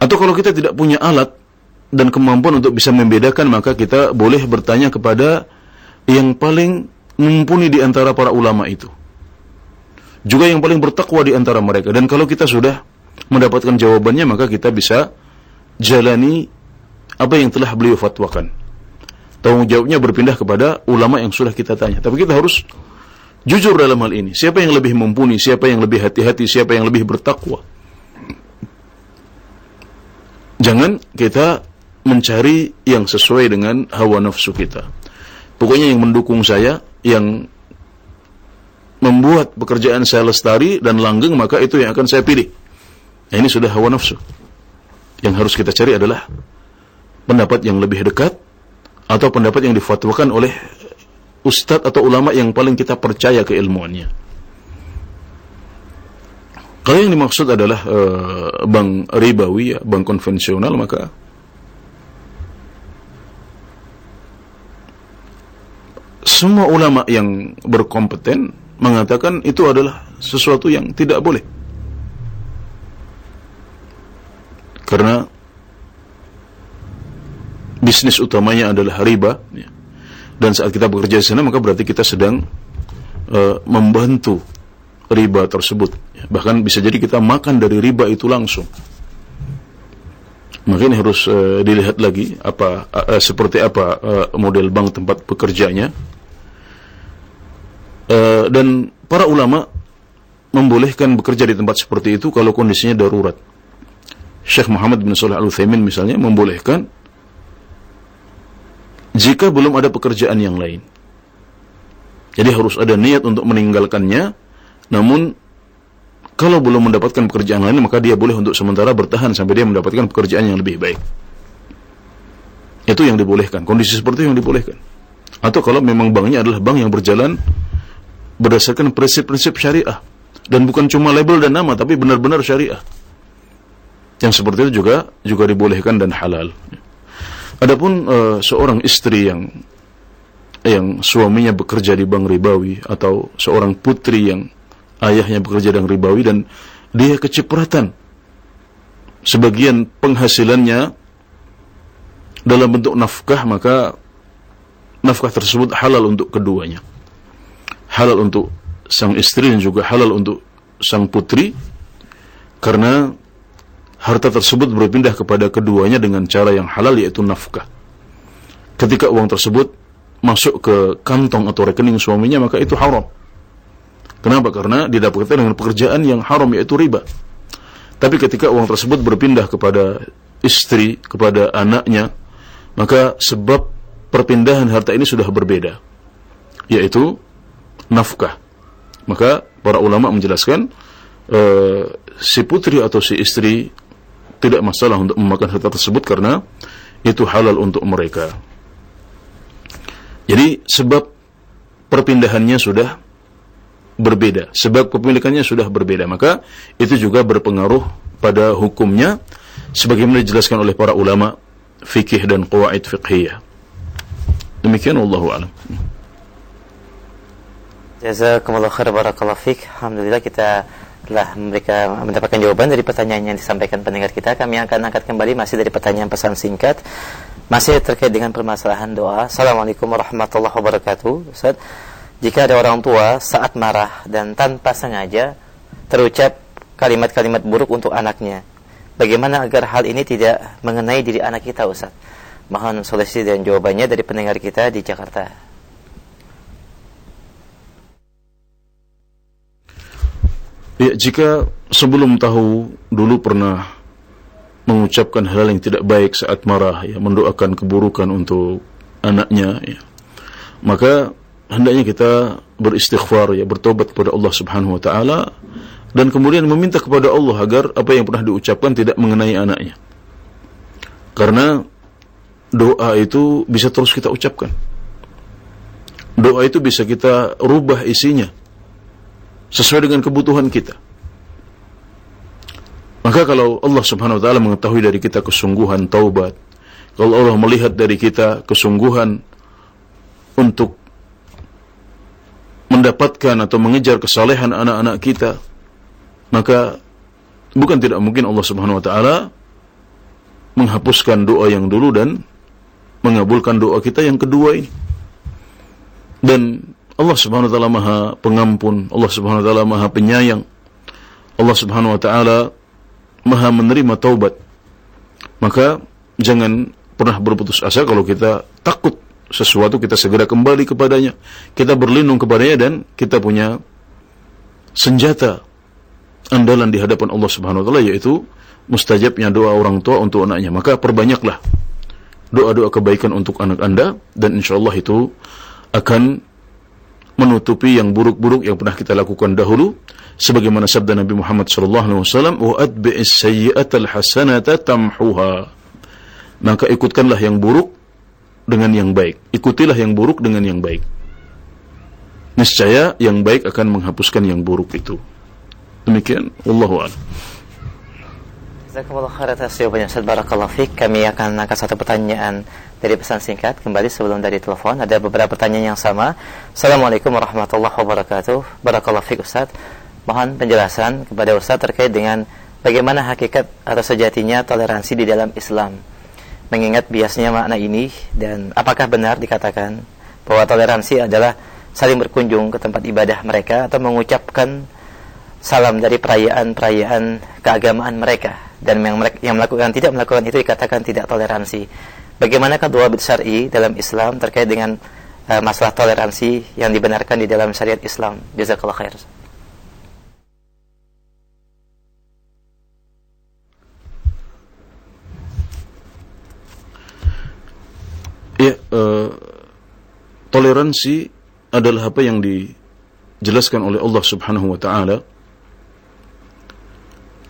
Atau kalau kita tidak punya alat dan kemampuan untuk bisa membedakan, maka kita boleh bertanya kepada yang paling mumpuni di antara para ulama itu, juga yang paling bertakwa di antara mereka. Dan kalau kita sudah mendapatkan jawabannya, maka kita bisa jalani apa yang telah beliau fatwakan. Tanggung jawabnya berpindah kepada ulama yang sudah kita tanya. Tapi kita harus jujur dalam hal ini. Siapa yang lebih mumpuni, siapa yang lebih hati-hati, siapa yang lebih bertakwa. Jangan kita mencari yang sesuai dengan hawa nafsu kita. Pokoknya yang mendukung saya, yang membuat pekerjaan saya lestari dan langgeng, maka itu yang akan saya pilih. Nah, ini sudah hawa nafsu. Yang harus kita cari adalah pendapat yang lebih dekat, atau pendapat yang difatwakan oleh ustadz atau ulama yang paling kita percaya keilmuannya. Kalau yang dimaksud adalah bank ribawi, ya, bank konvensional, maka semua ulama yang berkompeten mengatakan itu adalah sesuatu yang tidak boleh. Karena bisnis utamanya adalah riba, ya. Dan saat kita bekerja di sana, maka berarti kita sedang membantu riba tersebut. Ya. Bahkan bisa jadi kita makan dari riba itu langsung. Maka ini harus dilihat lagi seperti apa model bank tempat bekerjanya. Dan para ulama membolehkan bekerja di tempat seperti itu kalau kondisinya darurat. Syekh Muhammad bin Shalih Al-Utsaimin misalnya membolehkan jika belum ada pekerjaan yang lain. Jadi harus ada niat untuk meninggalkannya. Namun kalau belum mendapatkan pekerjaan lain, maka dia boleh untuk sementara bertahan sampai dia mendapatkan pekerjaan yang lebih baik. Itu yang dibolehkan. Kondisi seperti itu yang dibolehkan. Atau kalau memang banknya adalah bank yang berjalan berdasarkan prinsip-prinsip syariah, dan bukan cuma label dan nama, tapi benar-benar syariah. Yang seperti itu juga dibolehkan dan halal. Adapun seorang istri yang suaminya bekerja di bank ribawi, atau seorang putri yang ayahnya bekerja di bank ribawi dan dia kecipratan sebagian penghasilannya dalam bentuk nafkah, maka nafkah tersebut halal untuk keduanya. Halal untuk sang istri dan juga halal untuk sang putri, karena harta tersebut berpindah kepada keduanya dengan cara yang halal, yaitu nafkah. Ketika uang tersebut masuk ke kantong atau rekening suaminya, maka itu haram. Kenapa? Karena didapatkan dengan pekerjaan yang haram, yaitu riba. Tapi ketika uang tersebut berpindah kepada istri, kepada anaknya, maka sebab perpindahan harta ini sudah berbeda, yaitu nafkah. Maka para ulama menjelaskan si putri atau si istri tidak masalah untuk memakan harta tersebut karena itu halal untuk mereka. Jadi sebab perpindahannya sudah berbeda, sebab kepemilikannya sudah berbeda, maka itu juga berpengaruh pada hukumnya sebagaimana dijelaskan oleh para ulama fikih dan qawaid fiqhiyah. Demikian, wallahu a'lam. Jazakumullah khair, barakallahu fik. Alhamdulillah kita telah mendapatkan jawaban dari pertanyaan yang disampaikan pendengar kita. Kami akan angkat kembali masih dari pertanyaan pesan singkat, masih terkait dengan permasalahan doa. Assalamualaikum warahmatullahi wabarakatuh. Ustaz, jika ada orang tua saat marah dan tanpa sengaja terucap kalimat-kalimat buruk untuk anaknya, bagaimana agar hal ini tidak mengenai diri anak kita, Ustaz? Mohon solusi dan jawabannya dari pendengar kita di Jakarta. Ya, jika sebelum tahu dulu pernah mengucapkan hal yang tidak baik saat marah, ya, mendoakan keburukan untuk anaknya, ya, maka hendaknya kita beristighfar, ya, bertobat kepada Allah Subhanahu wa taala, dan kemudian meminta kepada Allah agar apa yang pernah diucapkan tidak mengenai anaknya. Karena doa itu bisa terus kita ucapkan. Doa itu bisa kita rubah isinya sesuai dengan kebutuhan kita. Maka kalau Allah Subhanahu wa taala mengetahui dari kita kesungguhan taubat, kalau Allah melihat dari kita kesungguhan untuk mendapatkan atau mengejar kesalehan anak-anak kita, maka bukan tidak mungkin Allah Subhanahu wa taala menghapuskan doa yang dulu dan mengabulkan doa kita yang kedua ini. Dan Allah Subhanahu wa taala Maha Pengampun, Allah Subhanahu wa taala Maha Penyayang. Allah Subhanahu wa taala Maha menerima taubat. Maka jangan pernah berputus asa. Kalau kita takut sesuatu, kita segera kembali kepadanya, kita berlindung kepadanya, dan kita punya senjata andalan di hadapan Allah Subhanahu wa taala, yaitu mustajabnya doa orang tua untuk anaknya. Maka perbanyaklah doa-doa kebaikan untuk anak Anda, dan insyaallah itu akan menutupi yang buruk-buruk yang pernah kita lakukan dahulu, sebagaimana sabda Nabi Muhammad sallallahu alaihi wasallam, wa atbi'is sayyi'atal hasanata tamhuha. Maka ikutkanlah yang buruk dengan yang baik, ikutilah yang buruk dengan yang baik. Niscaya yang baik akan menghapuskan yang buruk itu. Demikian, wallahu a'lam. Jazakumullah khair atas jawabannya Ustaz, barakallahu fiik. Kami akan angkat satu pertanyaan dari pesan singkat kembali sebelum dari telepon. Ada beberapa pertanyaan yang sama. Assalamualaikum warahmatullahi wabarakatuh. Barakallahu fiik Ustaz. Mohon penjelasan kepada Ustaz terkait dengan bagaimana hakikat atau sejatinya toleransi di dalam Islam. Mengingat biasnya makna ini, dan apakah benar dikatakan bahwa toleransi adalah saling berkunjung ke tempat ibadah mereka atau mengucapkan salam dari perayaan-perayaan keagamaan mereka, dan yang melakukan tidak melakukan itu dikatakan tidak toleransi. Bagaimanakah dhawabit syar'i dalam Islam terkait dengan masalah toleransi yang dibenarkan di dalam syariat Islam? Jazakallahu khair. Ya, toleransi adalah apa yang dijelaskan oleh Allah Subhanahu wa taala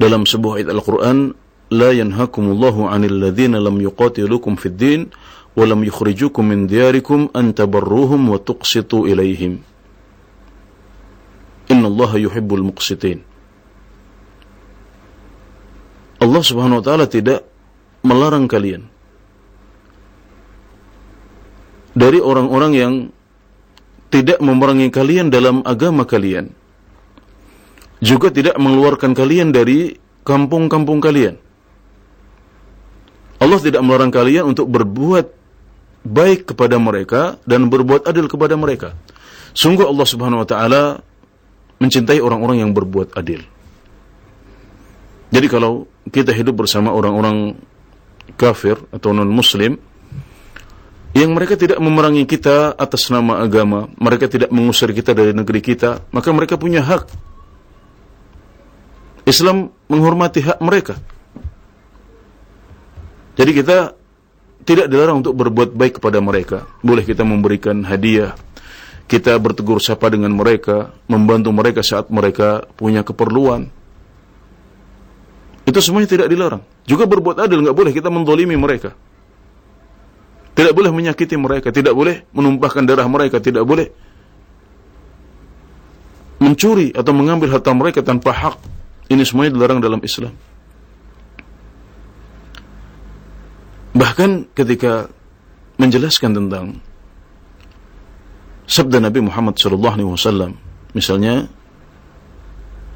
dalam sebuah ayat Al-Qur'an, la yanhakumullahu 'anil ladzina lam yuqatilukum fid din wa lam yukhrijukum min diyarikum an tabarruhum wa tuqsitu ilaihim. Innallaha yuhibbul muqsitin. Allah Subhanahu wa taala tidak melarang kalian dari orang-orang yang tidak memerangi kalian dalam agama kalian, juga tidak mengeluarkan kalian dari kampung-kampung kalian. Allah tidak melarang kalian untuk berbuat baik kepada mereka dan berbuat adil kepada mereka. Sungguh Allah Subhanahu wa taala mencintai orang-orang yang berbuat adil. Jadi kalau kita hidup bersama orang-orang kafir atau non-muslim yang mereka tidak memerangi kita atas nama agama, mereka tidak mengusir kita dari negeri kita, maka mereka punya hak. Islam menghormati hak mereka. Jadi kita tidak dilarang untuk berbuat baik kepada mereka. Boleh kita memberikan hadiah, kita bertegur sapa dengan mereka, membantu mereka saat mereka punya keperluan. Itu semuanya tidak dilarang. Juga berbuat adil, nggak boleh kita menzalimi mereka. Tidak boleh menyakiti mereka, tidak boleh menumpahkan darah mereka, tidak boleh mencuri atau mengambil harta mereka tanpa hak. Ini semuanya dilarang dalam Islam. Bahkan ketika menjelaskan tentang sabda Nabi Muhammad SAW, misalnya,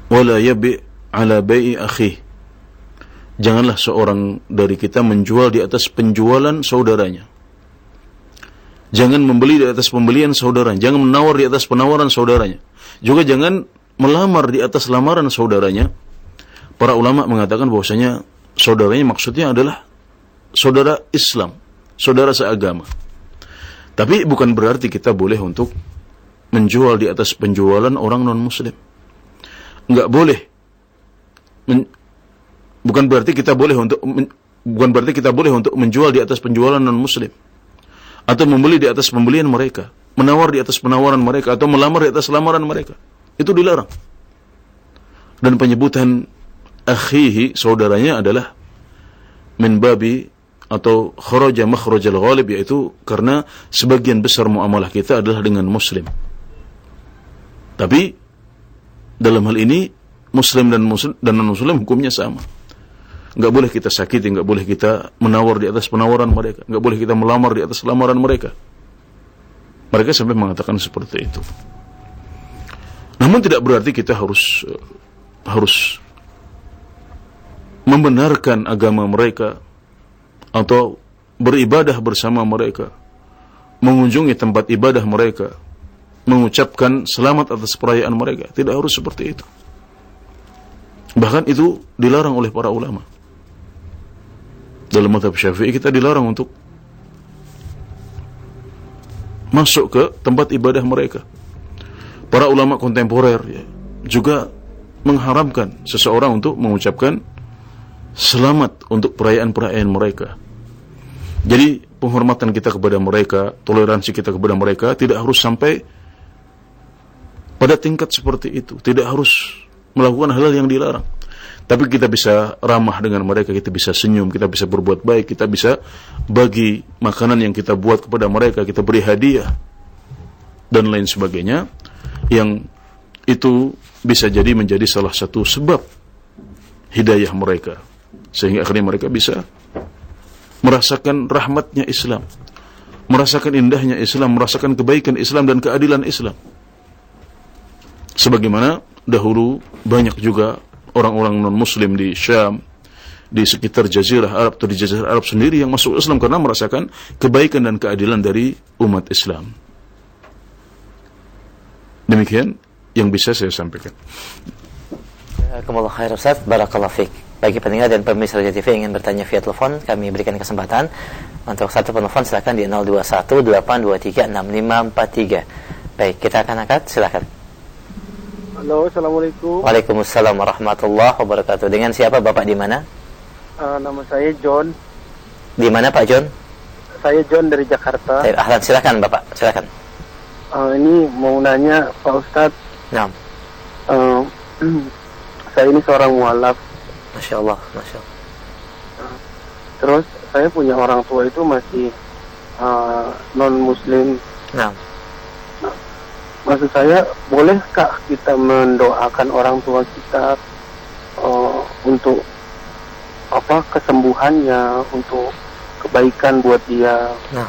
wala yabi' ala bai'i akhi. Janganlah seorang dari kita menjual di atas penjualan saudaranya. Jangan membeli di atas pembelian saudaranya, jangan menawar di atas penawaran saudaranya. Juga jangan melamar di atas lamaran saudaranya. Para ulama mengatakan bahwasanya saudaranya maksudnya adalah saudara Islam, saudara seagama. Tapi bukan berarti kita boleh untuk menjual di atas penjualan orang non-muslim. Enggak boleh. Bukan berarti kita boleh untuk menjual di atas penjualan non-muslim, atau membeli di atas pembelian mereka, menawar di atas penawaran mereka, atau melamar di atas lamaran mereka. Itu dilarang. Dan penyebutan akhihi, saudaranya, adalah min babi atau kharaja makhrajal ghalib, yaitu karena sebagian besar muamalah kita adalah dengan muslim. Tapi dalam hal ini muslim dan non-muslim hukumnya sama. Enggak boleh kita sakiti, enggak boleh kita menawar di atas penawaran mereka, enggak boleh kita melamar di atas lamaran mereka. Mereka sampai mengatakan seperti itu. Namun tidak berarti kita harus membenarkan agama mereka atau beribadah bersama mereka, mengunjungi tempat ibadah mereka, mengucapkan selamat atas perayaan mereka. Tidak harus seperti itu. Bahkan itu dilarang oleh para ulama. Dalam mazhab Syafi'i kita dilarang untuk masuk ke tempat ibadah mereka. Para ulama kontemporer ya, juga mengharamkan seseorang untuk mengucapkan selamat untuk perayaan-perayaan mereka. Jadi penghormatan kita kepada mereka, toleransi kita kepada mereka tidak harus sampai pada tingkat seperti itu. Tidak harus melakukan hal-hal yang dilarang. Tapi kita bisa ramah dengan mereka, kita bisa senyum, kita bisa berbuat baik, kita bisa bagi makanan yang kita buat kepada mereka, kita beri hadiah dan lain sebagainya, yang itu bisa jadi menjadi salah satu sebab hidayah mereka, sehingga akhirnya mereka bisa merasakan rahmatnya Islam, merasakan indahnya Islam, merasakan kebaikan Islam dan keadilan Islam. Sebagaimana dahulu banyak juga orang-orang non-muslim di Syam, di sekitar Jazirah Arab atau di Jazirah Arab sendiri yang masuk Islam karena merasakan kebaikan dan keadilan dari umat Islam. Demikian yang bisa saya sampaikan. Jazakumullah khair Ustaz, barakallahu fiik. Bagi pendengar dan pemirsa Radio TV yang ingin bertanya via telepon, kami berikan kesempatan untuk satu penelpon, silakan di 0218236543. Baik, kita akan angkat, silakan. Halo, Assalamualaikum. Waalaikumsalam warahmatullahi wabarakatuh. Dengan siapa Bapak, di mana? Nama saya John. Di mana Pak John? Saya John dari Jakarta. Ahlan, silakan Bapak, silakan. Ini mau nanya Pak Ustadz. Naam. Saya ini seorang mualaf. Masya Allah, Masya Allah. Terus saya punya orang tua itu masih non-muslim. Naam. Maksud saya, bolehkah kita mendoakan orang tua kita untuk kesembuhannya, untuk kebaikan buat dia? Nah,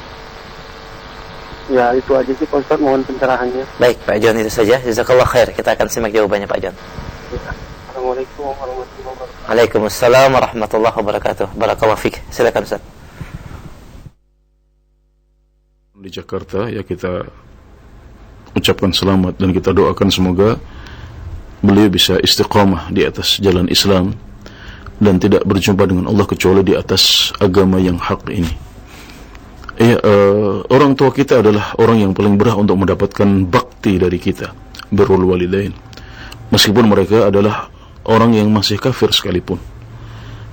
ya itu aja sih Pak Ustadz, mohon pencerahannya. baik Pak John, itu saja. Jazakallah khair. Kita akan simak jawabannya Pak John. Assalamualaikum warahmatullahi wabarakatuh. Waalaikumsalam warahmatullahi wabarakatuh. Barakallahu fiik. Silakan Ustaz. Di Jakarta ya, kita ucapkan selamat dan kita doakan semoga beliau bisa istiqamah di atas jalan Islam dan tidak berjumpa dengan Allah kecuali di atas agama yang hak ini. Orang tua kita adalah orang yang paling berhak untuk mendapatkan bakti dari kita, birrul walidain, meskipun mereka adalah orang yang masih kafir sekalipun.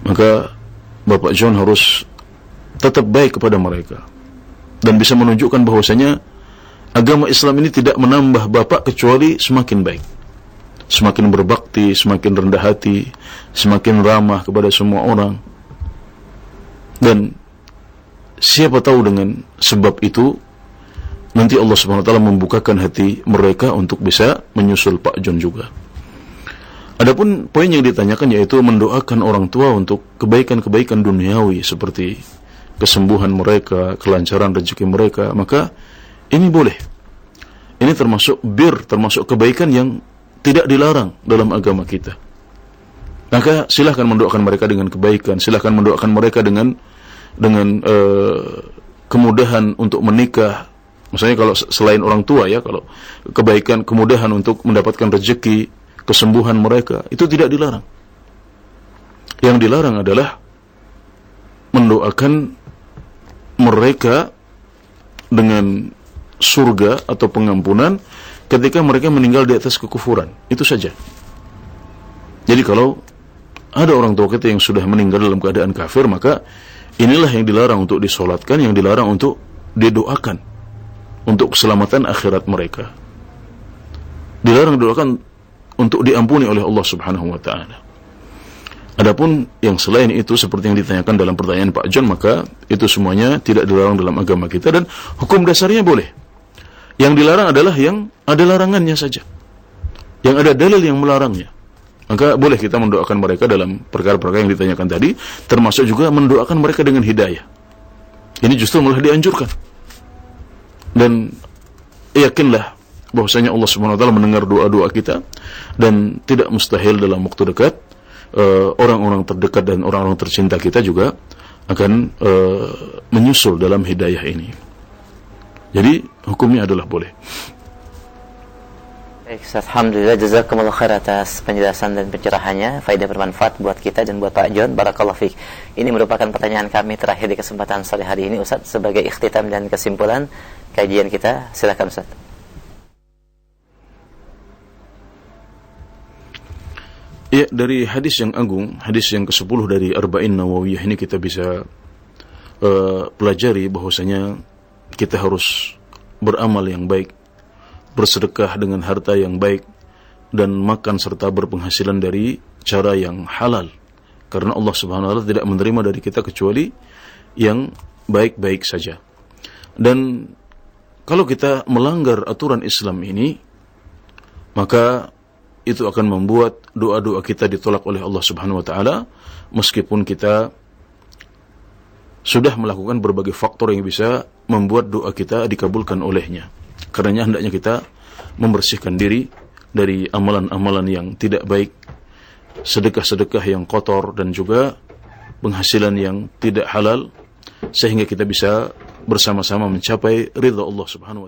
Maka Bapak John harus tetap baik kepada mereka dan bisa menunjukkan bahwasanya agama Islam ini tidak menambah Bapak kecuali semakin baik, semakin berbakti, semakin rendah hati, semakin ramah kepada semua orang. Dan siapa tahu dengan sebab itu nanti Allah Subhanahu wa taala membukakan hati mereka untuk bisa menyusul Pak John juga. Adapun poin yang ditanyakan yaitu mendoakan orang tua untuk kebaikan-kebaikan duniawi seperti kesembuhan mereka, kelancaran rezeki mereka, maka ini boleh. Ini termasuk termasuk kebaikan yang tidak dilarang dalam agama kita. Maka silahkan mendoakan mereka dengan kebaikan, silahkan mendoakan mereka dengan kemudahan untuk menikah. Misalnya kalau selain orang tua ya, kalau kebaikan, kemudahan untuk mendapatkan rezeki, kesembuhan mereka, itu tidak dilarang. Yang dilarang adalah mendoakan mereka dengan surga atau pengampunan ketika mereka meninggal di atas kekufuran. Itu saja. Jadi kalau ada orang tua kita yang sudah meninggal dalam keadaan kafir, maka inilah yang dilarang untuk disolatkan, yang dilarang untuk didoakan untuk keselamatan akhirat mereka. Dilarang didoakan untuk diampuni oleh Allah Subhanahu wa taala. Adapun yang selain itu seperti yang ditanyakan dalam pertanyaan Pak John, maka itu semuanya tidak dilarang dalam agama kita dan hukum dasarnya boleh. Yang dilarang adalah yang ada larangannya saja, yang ada dalil yang melarangnya. Maka boleh kita mendoakan mereka dalam perkara-perkara yang ditanyakan tadi, termasuk juga mendoakan mereka dengan hidayah. Ini justru malah dianjurkan. Dan yakinlah bahwasanya Allah Subhanahu wa taala mendengar doa-doa kita dan tidak mustahil dalam waktu dekat orang-orang terdekat dan orang-orang tercinta kita juga akan menyusul dalam hidayah ini. Jadi hukumnya adalah boleh. Baik, alhamdulillah, jazakumullah khair atas penjelasan dan pencerahannya, faedah bermanfaat buat kita dan buat Pak John. Barakallahu fiik. Ini merupakan pertanyaan kami terakhir di kesempatan sore hari ini, Ustaz, sebagai ikhtitam dan kesimpulan kajian kita. Silakan, Ustaz. Ya, dari hadis yang agung, hadis yang ke-10 dari Arba'in Nawawiyah ini kita bisa pelajari bahwasanya kita harus beramal yang baik, bersedekah dengan harta yang baik, dan makan serta berpenghasilan dari cara yang halal. Karena Allah Subhanahu wa ta'ala tidak menerima dari kita kecuali yang baik-baik saja. Dan kalau kita melanggar aturan Islam ini, maka itu akan membuat doa-doa kita ditolak oleh Allah Subhanahu wa ta'ala, meskipun kita sudah melakukan berbagai faktor yang bisa membuat doa kita dikabulkan olehnya. Karenanya hendaknya kita membersihkan diri dari amalan-amalan yang tidak baik, sedekah-sedekah yang kotor, dan juga penghasilan yang tidak halal, sehingga kita bisa bersama-sama mencapai ridha Allah Subhanahu wa ta'ala.